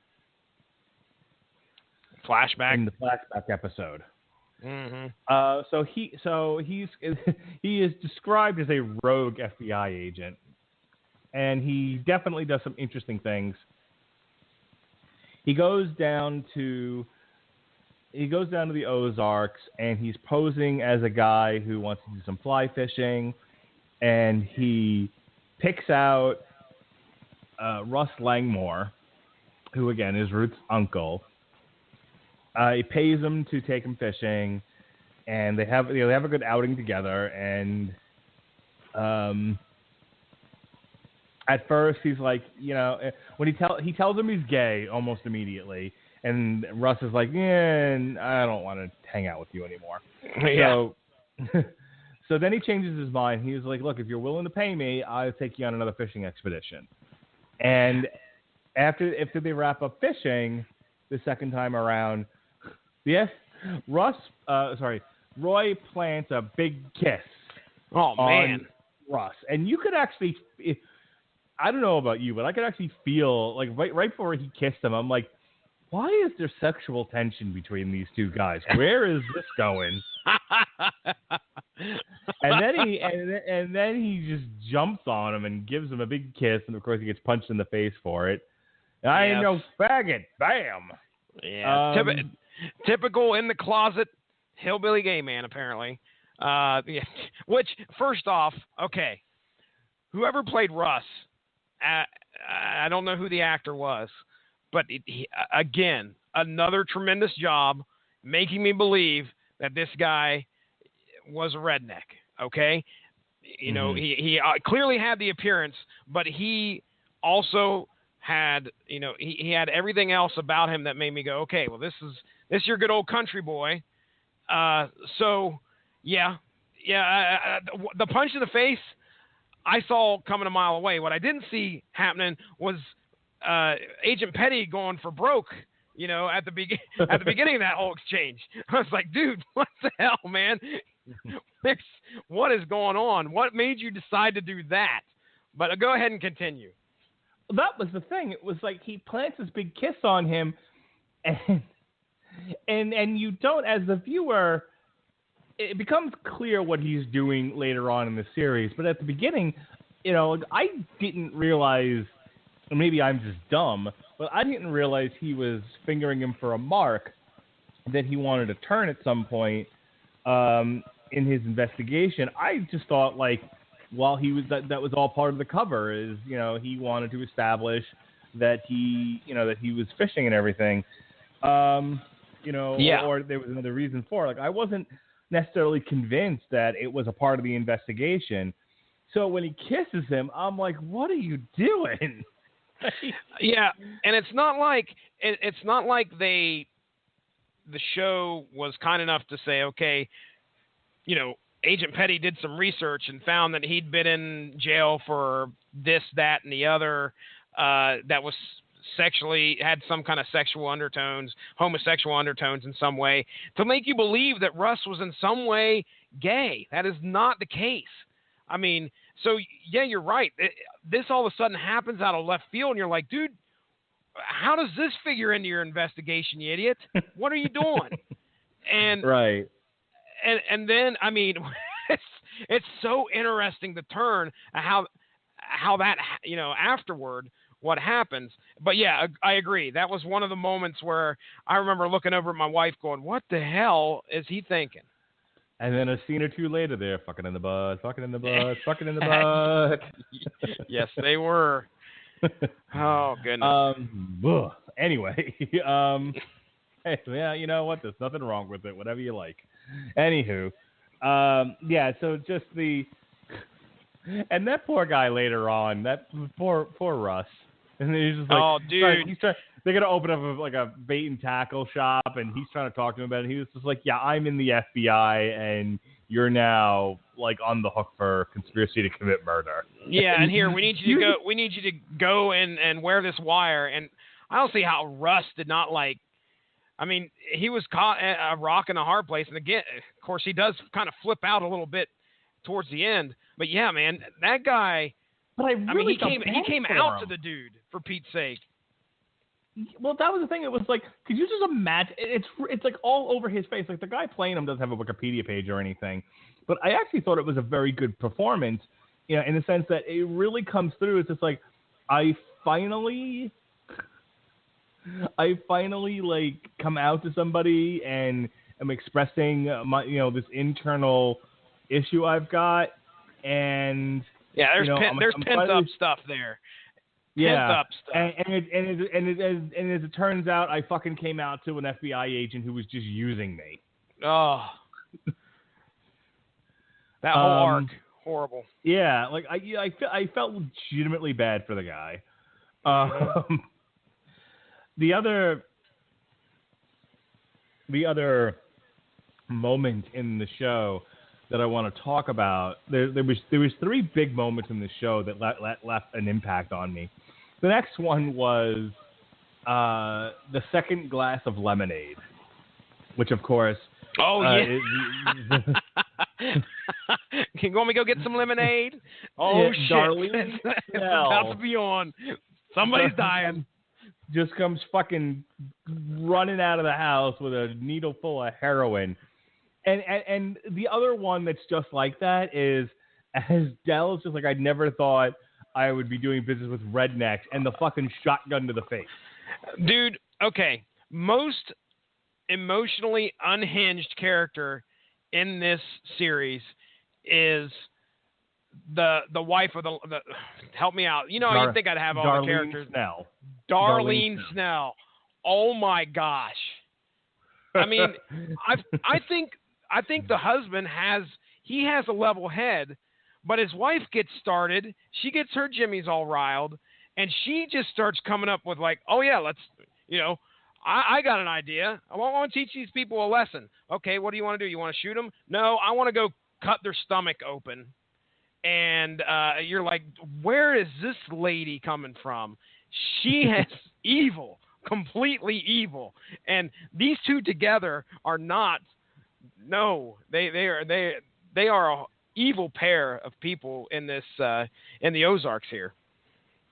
flashback episode. Mm-hmm. So he is described as a rogue FBI agent, and he definitely does some interesting things. He goes down to the Ozarks, and he's posing as a guy who wants to do some fly fishing, and he picks out Russ Langmore, who again is Ruth's uncle. He pays him to take him fishing, and they have a good outing together. And at first he's like, when he tells him he's gay almost immediately, and Russ is like, yeah, I don't want to hang out with you anymore. Yeah. So then he changes his mind. He's like, look, if you're willing to pay me, I'll take you on another fishing expedition. And after they wrap up fishing the second time around, Roy plants a big kiss on Russ, and you could actually, I don't know about you, but I could actually feel like right before he kissed him, I'm like, why is there sexual tension between these two guys? Where is this going? and then he just jumps on him and gives him a big kiss, and of course he gets punched in the face for it. I ain't no faggot. Bam. Yeah. Typical in the closet hillbilly gay man, apparently. Yeah. Which, first off, okay, whoever played Russ, I don't know who the actor was, but again, another tremendous job making me believe that this guy was a redneck. Okay, you know, he clearly had the appearance, but he also had, you know, he had everything else about him that made me go, okay, well, this is your good old country boy. So yeah, the punch in the face I saw coming a mile away. What I didn't see happening was Agent Petty going for broke, you know, at the beginning of that whole exchange. I was like, dude, what the hell, man? What is going on? What made you decide to do that? But go ahead and continue. That was the thing. It was like he plants this big kiss on him, and you don't, as the viewer, it becomes clear what he's doing later on in the series. But at the beginning, you know, I didn't realize, maybe I'm just dumb, but I didn't realize he was fingering him for a mark that he wanted to turn at some point in his investigation. I just thought, like, while he was that was all part of the cover, is, you know, he wanted to establish that he was fishing and everything, you know, or there was another reason for it. Like, I wasn't necessarily convinced that it was a part of the investigation. So when he kisses him, I'm like, what are you doing? Yeah, and it's not like the show was kind enough to say, okay, you know, Agent Petty did some research and found that he'd been in jail for this, that, and the other, that was had some kind of sexual undertones, homosexual undertones in some way, to make you believe that Russ was in some way gay. That is not the case. I mean, so yeah, you're right. This all of a sudden happens out of left field, and you're like, dude, how does this figure into your investigation, you idiot? What are you doing? And right. And then, I mean, it's so interesting the turn, how that, you know, afterward, what happens. But yeah, I agree. That was one of the moments where I remember looking over at my wife going, what the hell is he thinking? And then a scene or two later, they're fucking in the butt, fucking in the butt, fucking in the butt. Yes, they were. Oh, goodness. Anyway, hey, yeah, you know what? There's nothing wrong with it. Whatever you like. Anywho, yeah. So just and that poor guy later on, that poor Russ, and he's just like, oh, dude, they're gonna open up a bait and tackle shop, and he's trying to talk to him about it. And he was just like, yeah, I'm in the FBI, and you're now like on the hook for conspiracy to commit murder. Yeah, and here we need you to go. We need you to go and wear this wire. And I don't see how Russ did not like. I mean, he was caught a rock in a hard place, and again, of course, he does kind of flip out a little bit towards the end. But yeah, man, that guy. But I mean, he came out to the dude, for Pete's sake. Well, that was the thing. It was like, could you just imagine? It's like all over his face. Like, the guy playing him doesn't have a Wikipedia page or anything. But I actually thought it was a very good performance, you know, in the sense that it really comes through. It's just like, I finally like come out to somebody and am expressing my, you know, this internal issue I've got, and yeah, there's there's pent up stuff there. Yeah, pent up stuff. And as it turns out, I fucking came out to an FBI agent who was just using me. Oh, that whole arc, horrible. Yeah, like I felt legitimately bad for the guy. The other moment in the show that I want to talk about, there was three big moments in the show that left an impact on me. The next one was the second glass of lemonade, which of course. Oh yeah. you want me to go get some lemonade? Oh, Yeah, shit. Darlene It's Snell. about to be on. Somebody's dying. Just comes fucking running out of the house with a needle full of heroin. And the other one that's just like that is, as Dell's just like, I never thought I would be doing business with rednecks, and the fucking shotgun to the face. Dude, okay. Most emotionally unhinged character in this series is the wife of the help me out. You know, you'd think I'd have all the characters. Snell. Darlene Snell. Oh my gosh. I mean, I think the husband has a level head, but his wife gets started. She gets her jimmies all riled, and she just starts coming up with like, oh yeah, let's, I got an idea. I want to teach these people a lesson. Okay, what do you want to do? You want to shoot them? No, I want to go cut their stomach open. And you're like, where is this lady coming from? She has evil, completely evil. And these two together are not. No, they are a evil pair of people in this in the Ozarks here.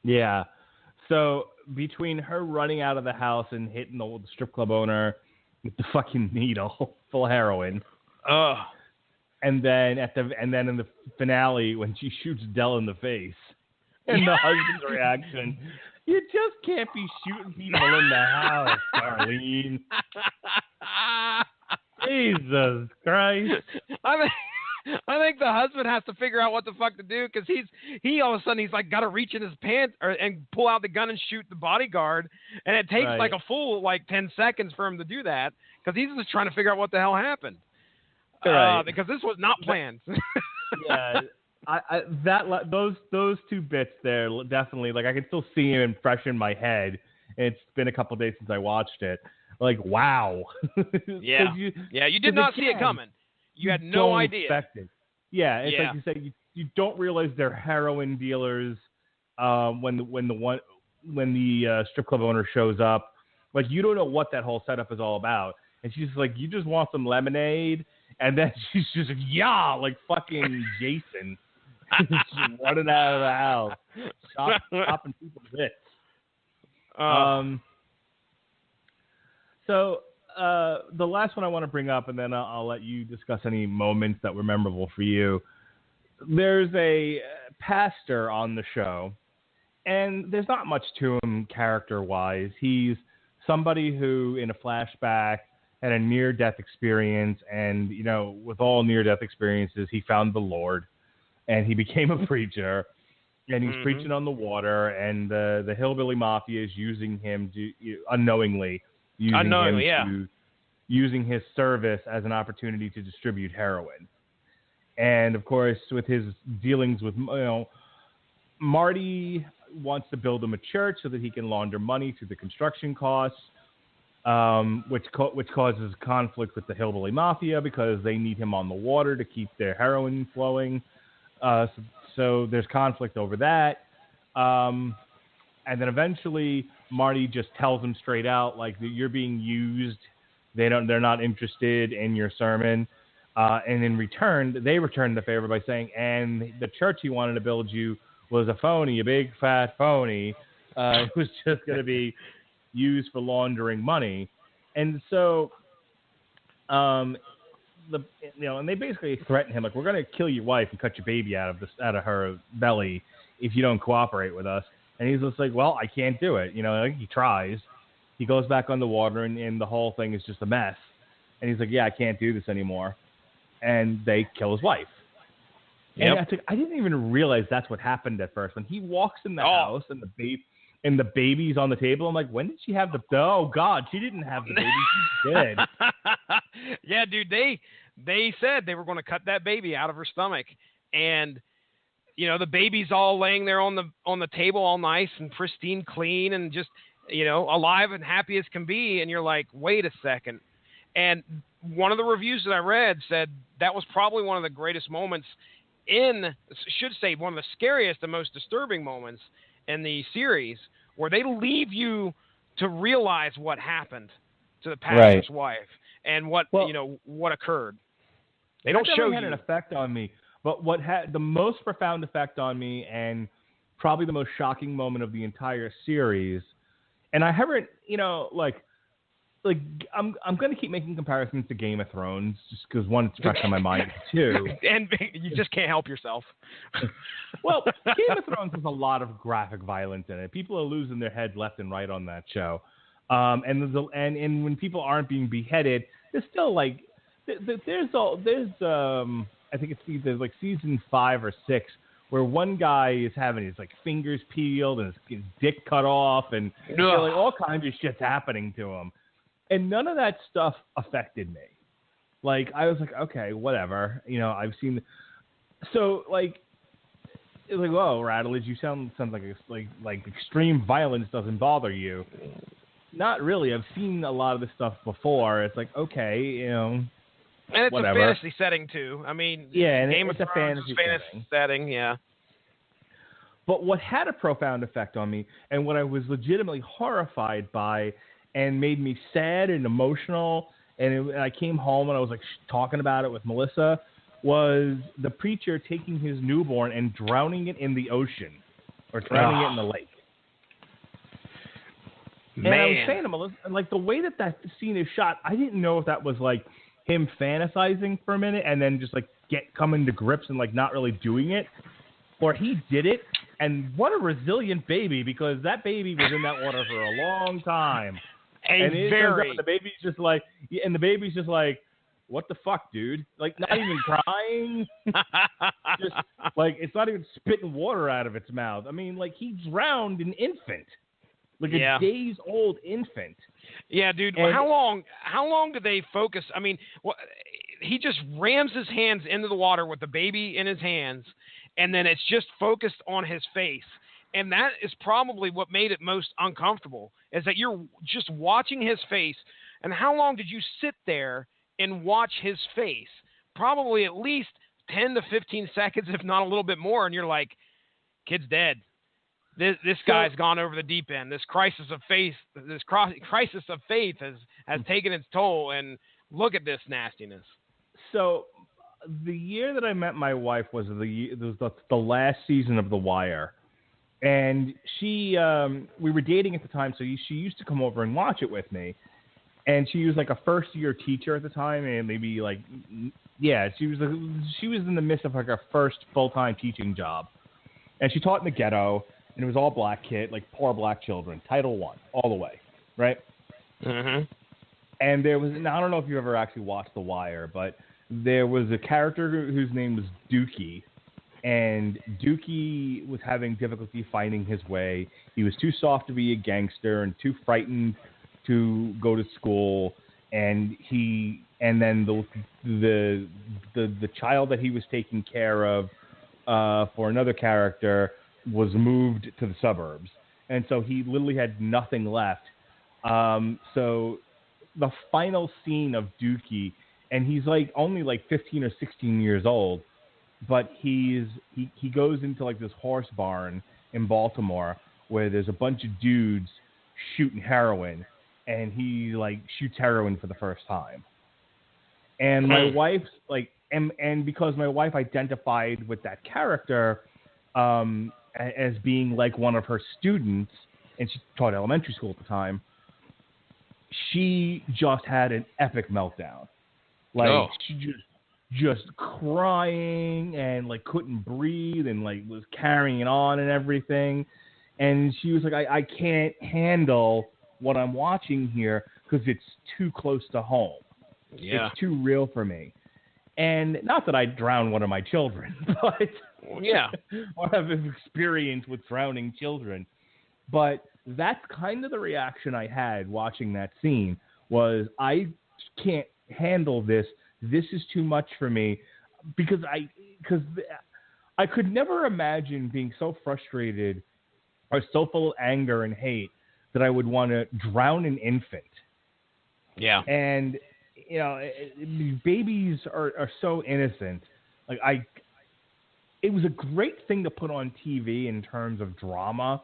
Yeah. So between her running out of the house and hitting the strip club owner with the fucking needle full of heroin, and then in the finale when she shoots Dell in the face, and the husband's reaction, you just can't be shooting people in the house, Darlene. Jesus Christ. I think the husband has to figure out what the fuck to do, because he all of a sudden he's like got to reach in his pants and pull out the gun and shoot the bodyguard, and it takes like a full 10 seconds for him to do that, because he's just trying to figure out what the hell happened. Right. Because this was not planned. Yeah, those two bits there definitely, like, I can still see him fresh in my head, and it's been a couple of days since I watched it. Like, wow. Yeah. You did not see it coming. You had no idea. Expect it. Yeah, it's like you said, you don't realize they're heroin dealers when the strip club owner shows up. Like, you don't know what that whole setup is all about. And she's like, you just want some lemonade? And then she's just like fucking Jason. She's running out of the house, chopping people's bits. So the last one I want to bring up, and then I'll let you discuss any moments that were memorable for you. There's a pastor on the show, and there's not much to him character-wise. He's somebody who, in a flashback, had a near-death experience, and, with all near-death experiences, he found the Lord, and he became a preacher, and he's preaching on the water, and the hillbilly mafia is using him unknowingly using his service as an opportunity to distribute heroin. And, of course, with his dealings with, Marty wants to build him a church so that he can launder money through the construction costs, which causes conflict with the hillbilly mafia because they need him on the water to keep their heroin flowing. So there's conflict over that. And then eventually Marty just tells him straight out, like, you're being used. They're not interested in your sermon. And in return, they returned the favor by saying, and the church he wanted to build you was a phony, a big fat phony. It was just going to be used for laundering money. And so, and they basically threaten him, like, we're going to kill your wife and cut your baby out of her belly if you don't cooperate with us. And he's just like, well, I can't do it. He tries. He goes back on the water, and the whole thing is just a mess. And he's like, yeah, I can't do this anymore. And they kill his wife. Yep. And I didn't even realize that's what happened at first. When he walks in the house and the baby's on the table, I'm like, when did she have the... Oh, God, she didn't have the baby. She's dead. Yeah, dude, they said they were going to cut that baby out of her stomach. And... the baby's all laying there on the table, all nice and pristine, clean, and just, alive and happy as can be. And you're like, wait a second. And one of the reviews that I read said that was probably one of the greatest moments one of the scariest and most disturbing moments in the series, where they leave you to realize what happened to the pastor's wife and what occurred. They don't show you. That had an effect on me. But what had the most profound effect on me, and probably the most shocking moment of the entire series, and I haven't, like I'm going to keep making comparisons to Game of Thrones just because one, it's fresh on my mind. Two, and you just can't help yourself. well, Game of Thrones has a lot of graphic violence in it. People are losing their heads left and right on that show, and when people aren't being beheaded, there's still like there's I think it's either like season 5 or 6 where one guy is having his like fingers peeled and his dick cut off and like all kinds of shit's happening to him. And none of that stuff affected me. Like, I was like, okay, whatever. I've seen. So, like, it's like, whoa, Radulich, you sound like extreme violence doesn't bother you. Not really. I've seen a lot of this stuff before. It's like, okay, And it's whatever. a fantasy setting, too. I mean, yeah, and Game it's of a Thrones fantasy setting, yeah. But what had a profound effect on me, and what I was legitimately horrified by, and made me sad and emotional, and I came home and I was like talking about it with Melissa, was the preacher taking his newborn and drowning it in the ocean, or drowning it in the lake. Man. And I was saying to Melissa, like, the way that scene is shot, I didn't know if that was like him fantasizing for a minute and then just like coming to grips and like not really doing it, or he did it. And what a resilient baby, because that baby was in that water for a long time. And the baby's just like, what the fuck, dude? Like, not even crying. Just like, it's not even spitting water out of its mouth. I mean, like, he drowned an infant, like a days-old infant. Yeah, dude. And how long do they focus? I mean, he just rams his hands into the water with the baby in his hands, and then it's just focused on his face. And that is probably what made it most uncomfortable, is that you're just watching his face. And how long did you sit there and watch his face? Probably at least 10 to 15 seconds, if not a little bit more. And you're like, kid's dead. This guy's gone over the deep end. This crisis of faith has taken its toll. And look at this nastiness. So the year that I met my wife was the last season of The Wire. And we were dating at the time, so she used to come over and watch it with me. And she was like a first-year teacher at the time, and maybe she was in the midst of like her first full-time teaching job. And she taught in the ghetto, and it was all black kids, like poor black children, Title I, all the way, right? Mm-hmm. And there was, I don't know if you ever actually watched The Wire, but there was a character whose name was Dookie. And Dookie was having difficulty finding his way. He was too soft to be a gangster and too frightened to go to school. And then the child that he was taking care of for another character was moved to the suburbs. And so he literally had nothing left. So the final scene of Dookie, and he's like only like 15 or 16 years old, but he goes into like this horse barn in Baltimore where there's a bunch of dudes shooting heroin, and he like shoots heroin for the first time. And my wife's like, and because my wife identified with that character as being like one of her students, and she taught elementary school at the time, she just had an epic meltdown. Like she just crying and like couldn't breathe and like was carrying on and everything. And she was like, I can't handle what I'm watching here because it's too close to home. Yeah. It's too real for me. And not that I drown one of my children, but or have experience with drowning children. But that's kind of the reaction I had watching that scene, was I can't handle this. This is too much for me, because I could never imagine being so frustrated or so full of anger and hate that I would want to drown an infant. Yeah. And, babies are so innocent. Like it was a great thing to put on TV in terms of drama,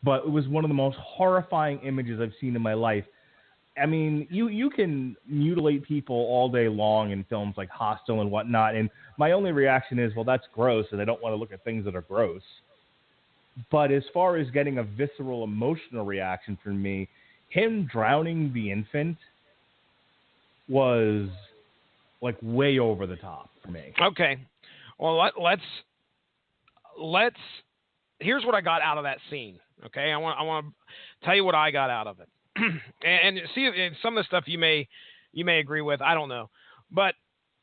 but it was one of the most horrifying images I've seen in my life. I mean, you can mutilate people all day long in films like Hostel and whatnot, and my only reaction is, well, that's gross, and I don't want to look at things that are gross. But as far as getting a visceral, emotional reaction from me, him drowning the infant was like way over the top for me. Okay, well let's. Here's what I got out of that scene. Okay, I want to tell you what I got out of it. and see if some of the stuff you may agree with. I don't know, but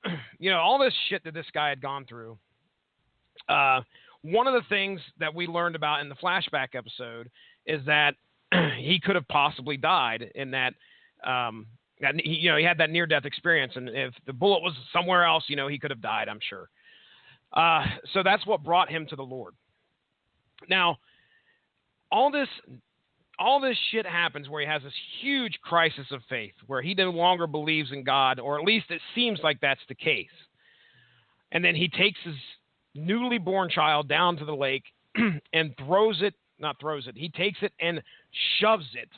all this shit that this guy had gone through. One of the things that we learned about in the flashback episode is that he could have possibly died in that. That he had that near-death experience, and if the bullet was somewhere else, he could have died. I'm sure. So that's what brought him to the Lord. Now, all this shit happens where he has this huge crisis of faith, where he no longer believes in God, or at least it seems like that's the case. And then he takes his newly born child down to the lake and he takes it and shoves it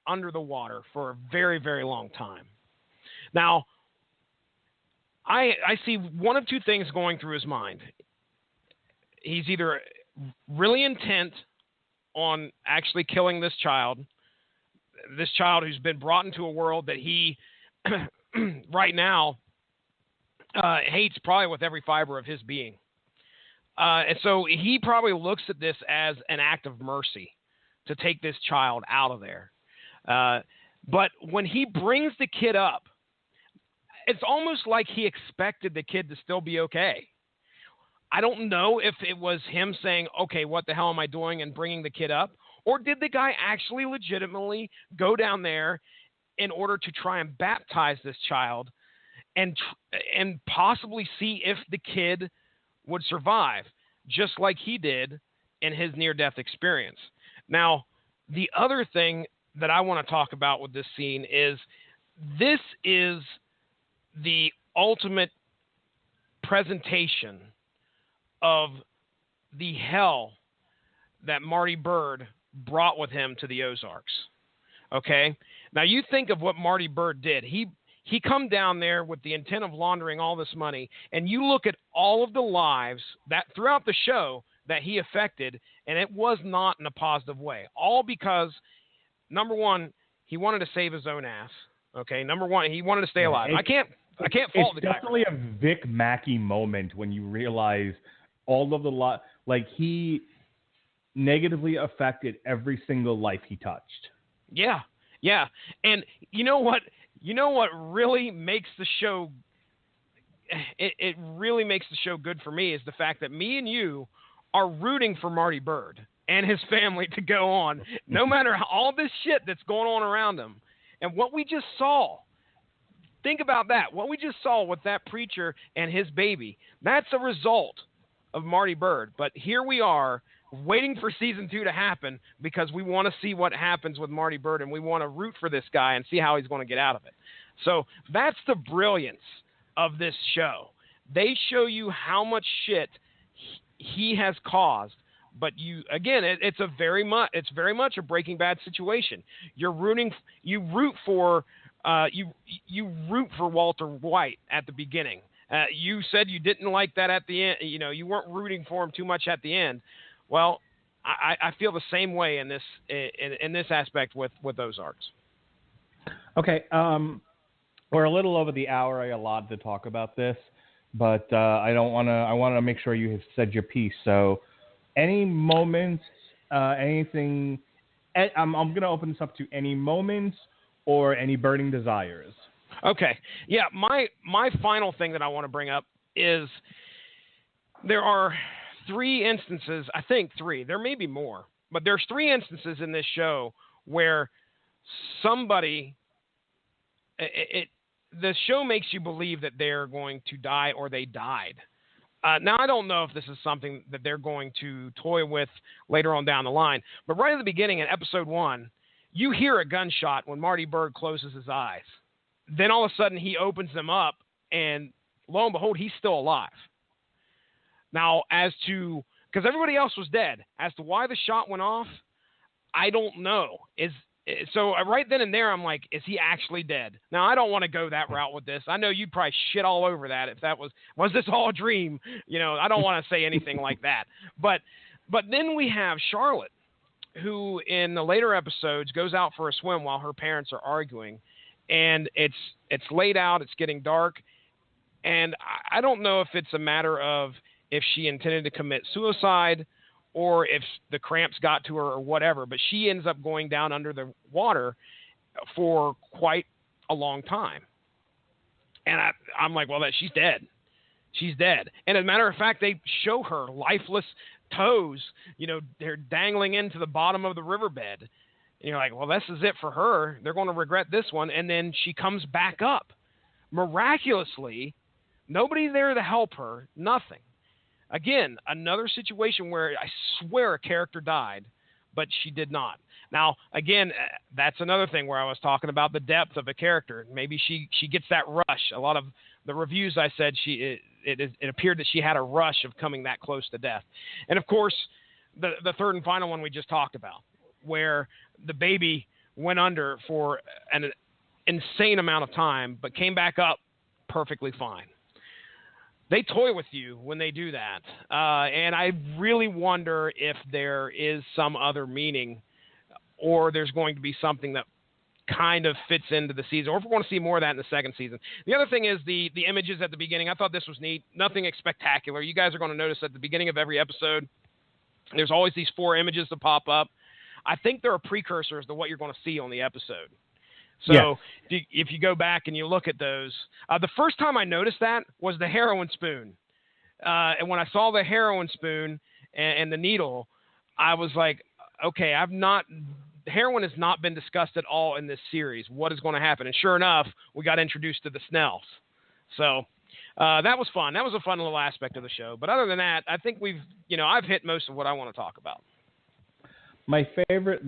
under the water for a very, very long time. Now, I see one of two things going through his mind. He's either really intent on actually killing this child who's been brought into a world that he right now hates probably with every fiber of his being. And so he probably looks at this as an act of mercy to take this child out of there. But when he brings the kid up, it's almost like he expected the kid to still be okay. I don't know if it was him saying, okay, what the hell am I doing, and bringing the kid up, or did the guy actually legitimately go down there in order to try and baptize this child and possibly see if the kid would survive, just like he did in his near-death experience. Now, the other thing that I want to talk about with this scene is this is the ultimate presentation of the hell that Marty Byrde brought with him to the Ozarks. Okay? Now you think of what Marty Byrde did. He come down there with the intent of laundering all this money, and you look at all of the lives that throughout the show that he affected, and it was not in a positive way. All because, number one, he wanted to save his own ass. Okay? Number one, he wanted to stay alive. I can't fault the guy. It's definitely a Vic Mackey moment when you realize all of the he negatively affected every single life he touched. Yeah. Yeah. And you know what really makes the show it really makes the show good for me is the fact that me and you are rooting for Marty Byrde and his family to go on, no matter all this shit that's going on around him. And what we just saw, think about that. What we just saw with that preacher and his baby, that's a result of Marty Byrde. But here we are waiting for season 2 to happen because we want to see what happens with Marty Byrde, and we want to root for this guy and see how he's going to get out of it. So that's the brilliance of this show. They show you how much shit he has caused, but it's very much a Breaking Bad situation. You root for Walter White at the beginning. You said you didn't like that at the end. You weren't rooting for him too much at the end. Well, I feel the same way in this aspect with Ozarks. Okay, we're a little over the hour I allotted to talk about this, but I want to make sure you have said your piece. So, any moments, anything? I'm going to open this up to any moments or any burning desires. Okay. Yeah, my final thing that I want to bring up is there are 3 instances, I think 3, there may be more, but there's 3 instances in this show where somebody, the show makes you believe that they're going to die or they died. Now, I don't know if this is something that they're going to toy with later on down the line, but right at the beginning in episode 1, you hear a gunshot when Marty Byrde closes his eyes. Then all of a sudden he opens them up, and lo and behold, he's still alive. Now, because everybody else was dead, as to why the shot went off, I don't know. Is So right then and there, I'm like, is he actually dead? Now, I don't want to go that route with this. I know you'd probably shit all over that if that was this all a dream? I don't want to say anything like that. But then we have Charlotte, who in the later episodes goes out for a swim while her parents are arguing, and it's laid out, it's getting dark, and I don't know if it's a matter of if she intended to commit suicide or if the cramps got to her or whatever, but she ends up going down under the water for quite a long time. And I'm like, well, she's dead. She's dead. And as a matter of fact, they show her lifeless toes, they're dangling into the bottom of the riverbed. And you're like, well, this is it for her. They're going to regret this one. And then she comes back up. Miraculously, nobody there to help her, nothing. Again, another situation where I swear a character died, but she did not. Now, again, that's another thing where I was talking about the depth of a character. Maybe she gets that rush. A lot of the reviews I said it appeared that she had a rush of coming that close to death. And, of course, the third and final one we just talked about, where the baby went under for an insane amount of time but came back up perfectly fine. They toy with you when they do that. And I really wonder if there is some other meaning or there's going to be something that kind of fits into the season, or if we're going to see more of that in the second season. The other thing is the images at the beginning. I thought this was neat. Nothing spectacular. You guys are going to notice at the beginning of every episode, there's always these 4 images that pop up. I think they're precursors to what you're going to see on the episode. So if you go back and you look at those, the first time I noticed that was the heroin spoon. And when I saw the heroin spoon and the needle, I was like, okay, heroin has not been discussed at all in this series. What is going to happen? And sure enough, we got introduced to the Snells. So that was fun. That was a fun little aspect of the show. But other than that, I think I've hit most of what I want to talk about. My favorite,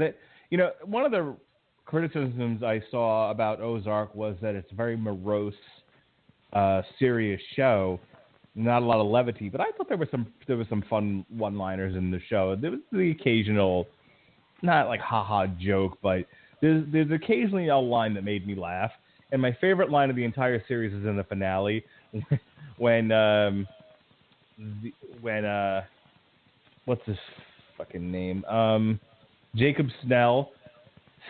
one of the criticisms I saw about Ozark was that it's a very morose, serious show. Not a lot of levity, but I thought there was some fun one-liners in the show. There was the occasional, not like haha joke, but there's occasionally a line that made me laugh. And my favorite line of the entire series is in the finale when what's his fucking name? Jacob Snell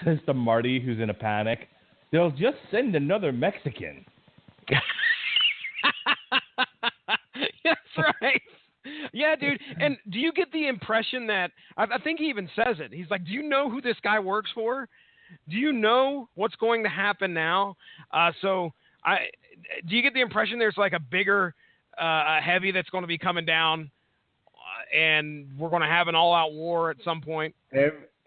says to Marty, who's in a panic, they'll just send another Mexican. That's right. Yeah, dude. And do you get the impression that I think he even says it? He's like, do you know who this guy works for? Do you know what's going to happen now? Do you get the impression there's like a bigger heavy that's going to be coming down and we're going to have an all-out war at some point?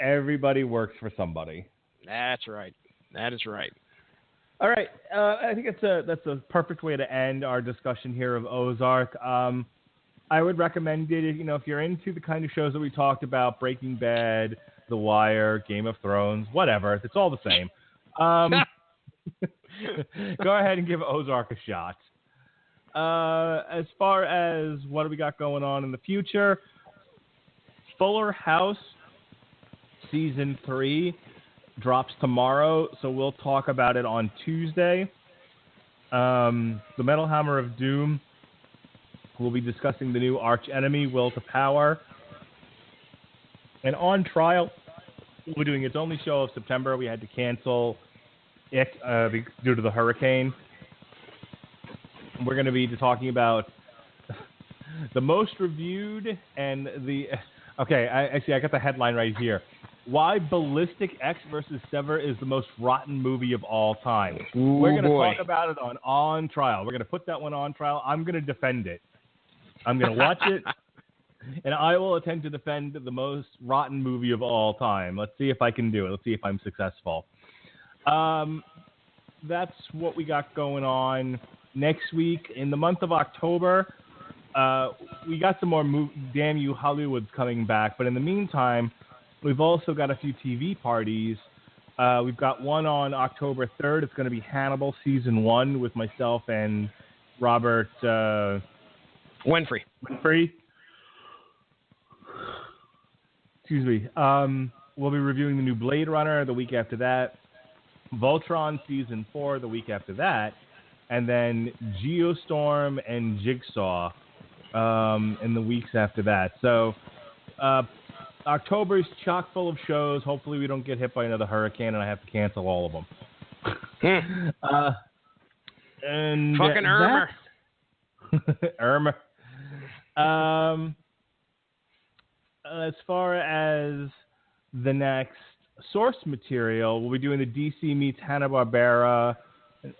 Everybody works for somebody. That's right. That is right. All right. I think that's a perfect way to end our discussion here of Ozark. I would recommend it, if you're into the kind of shows that we talked about, Breaking Bad, The Wire, Game of Thrones, whatever. It's all the same. Go ahead and give Ozark a shot. As far as what do we got going on in the future, Fuller House Season 3 drops tomorrow, so we'll talk about it on Tuesday. The Metal Hammer of Doom, we'll be discussing the new arch enemy, Will to Power. And On Trial, we're doing its only show of September. We had to cancel it due to the hurricane. We're going to be talking about the most reviewed and the... Okay, I got the headline right here. Why Ballistic X versus Sever is the most rotten movie of all time. Ooh, we're going to talk about it on Trial. We're going to put that one on trial. I'm going to defend it. I'm going to watch it, and I will attempt to defend the most rotten movie of all time. Let's see if I can do it. Let's see if I'm successful. That's what we got going on next week. In the month of October, we got some more Damn You Hollywood's coming back, but in the meantime, we've also got a few TV parties. We've got one on October 3rd. It's going to be Hannibal Season 1 with myself and Robert Winfrey. Excuse me. we'll be reviewing the new Blade Runner the week after that, Voltron Season 4 the week after that, and then Geostorm and Jigsaw in the weeks after that. So October's chock full of shows. Hopefully we don't get hit by another hurricane and I have to cancel all of them. And fucking Irma. Irma. As far as the next source material, we'll be doing the DC meets Hanna-Barbera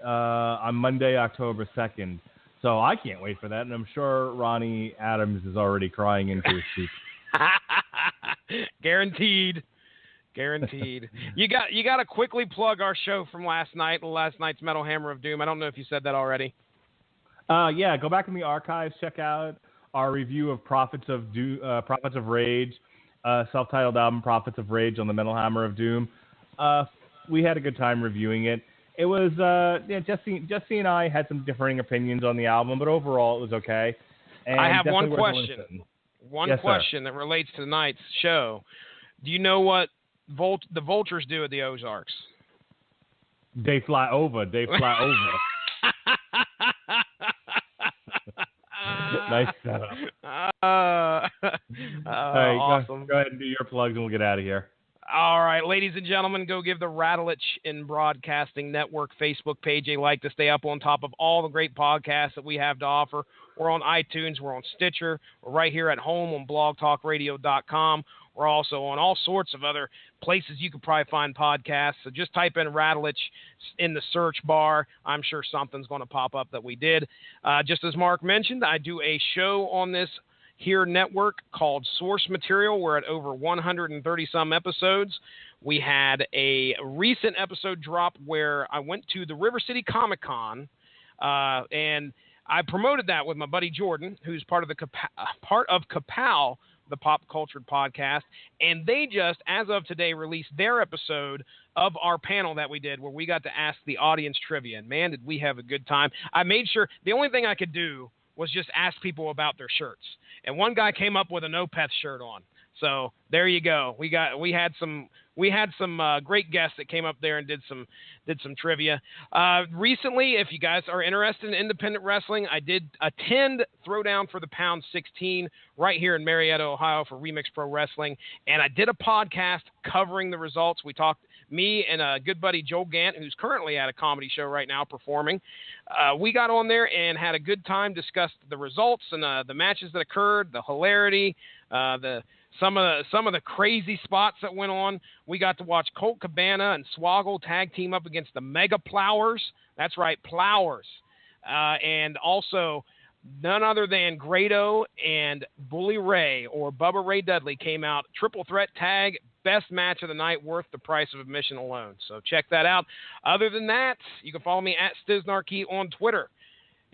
on Monday, October 2nd. So I can't wait for that, and I'm sure Ronnie Adams is already crying into his seat. Guaranteed. You got to quickly plug our show from last night's Metal Hammer of Doom. I don't know if you said that already. Yeah, go back in the archives, check out our review of Prophets of Rage, self-titled album Prophets of Rage on the Metal Hammer of Doom. We had a good time reviewing it. It was Jesse and I had some differing opinions on the album, but overall it was okay. And I have one question. Yes, question that relates to tonight's show. Do you know what the Vultures do at the Ozarks? They fly over. Nice setup. Awesome. Go ahead and do your plugs and we'll get out of here. All right, ladies and gentlemen, go give the Radulich and Broadcasting Network Facebook page a like to stay up on top of all the great podcasts that we have to offer. We're on iTunes. We're on Stitcher. We're right here at home on blogtalkradio.com. We're also on all sorts of other places you could probably find podcasts. So just type in Radulich in the search bar. I'm sure something's going to pop up that we did. Just as Mark mentioned, I do a show on this here network called Source Material. We're at over 130 some episodes. We had a recent episode drop where I went to the River City Comic Con and I promoted that with my buddy Jordan, who's part of Kapow, the Pop Cultured Podcast, and they just, as of today, released their episode of our panel that we did where we got to ask the audience trivia, and man, did we have a good time. I made sure the only thing I could do was just ask people about their shirts, and one guy came up with an Opeth shirt on. So there you go. We had some great guests that came up there and did some trivia. Recently, if you guys are interested in independent wrestling, I did attend Throwdown for the Pound 16 right here in Marietta, Ohio for Remix Pro Wrestling, and I did a podcast covering the results. We talked, me and a good buddy Joel Gant, who's currently at a comedy show right now performing. We got on there and had a good time, discussed the results and the matches that occurred, the hilarity, some of the crazy spots that went on. We got to watch Colt Cabana and Swoggle tag team up against the Mega Plowers. That's right, Plowers. And also none other than Grado and Bully Ray, or Bubba Ray Dudley, came out triple threat tag, best match of the night, worth the price of admission alone. So check that out. Other than that, you can follow me at Stiznarkey on Twitter.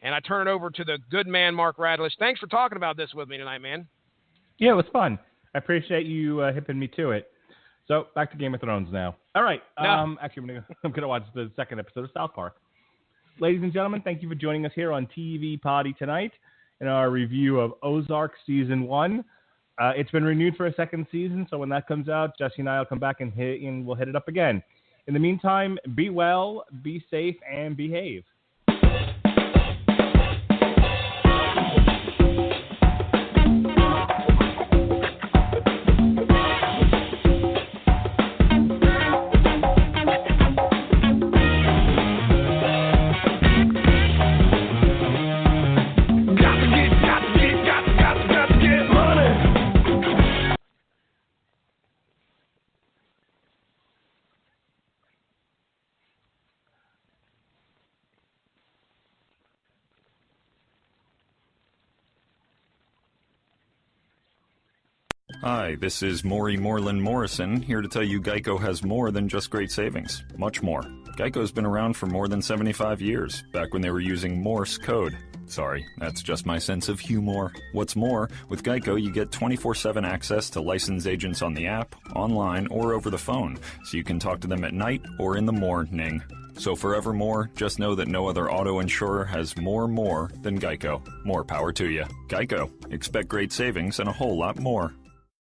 And I turn it over to the good man, Mark Radulich. Thanks for talking about this with me tonight, man. Yeah, it was fun. I appreciate you hipping me to it. So back to Game of Thrones now. All right. No. Actually, I'm gonna watch the second episode of South Park. Ladies and gentlemen, thank you for joining us here on TV Potty tonight in our review of Ozark Season 1. It's been renewed for a second season, so when that comes out, Jesse and I will come back and we'll hit it up again. In the meantime, be well, be safe, and behave. Hi, this is Maury Moreland Morrison, here to tell you Geico has more than just great savings. Much more. Geico's been around for more than 75 years, back when they were using Morse code. Sorry, that's just my sense of humor. What's more, with Geico you get 24/7 access to licensed agents on the app, online, or over the phone, so you can talk to them at night or in the morning. So forevermore, just know that no other auto insurer has more than Geico. More power to you. Geico. Expect great savings and a whole lot more.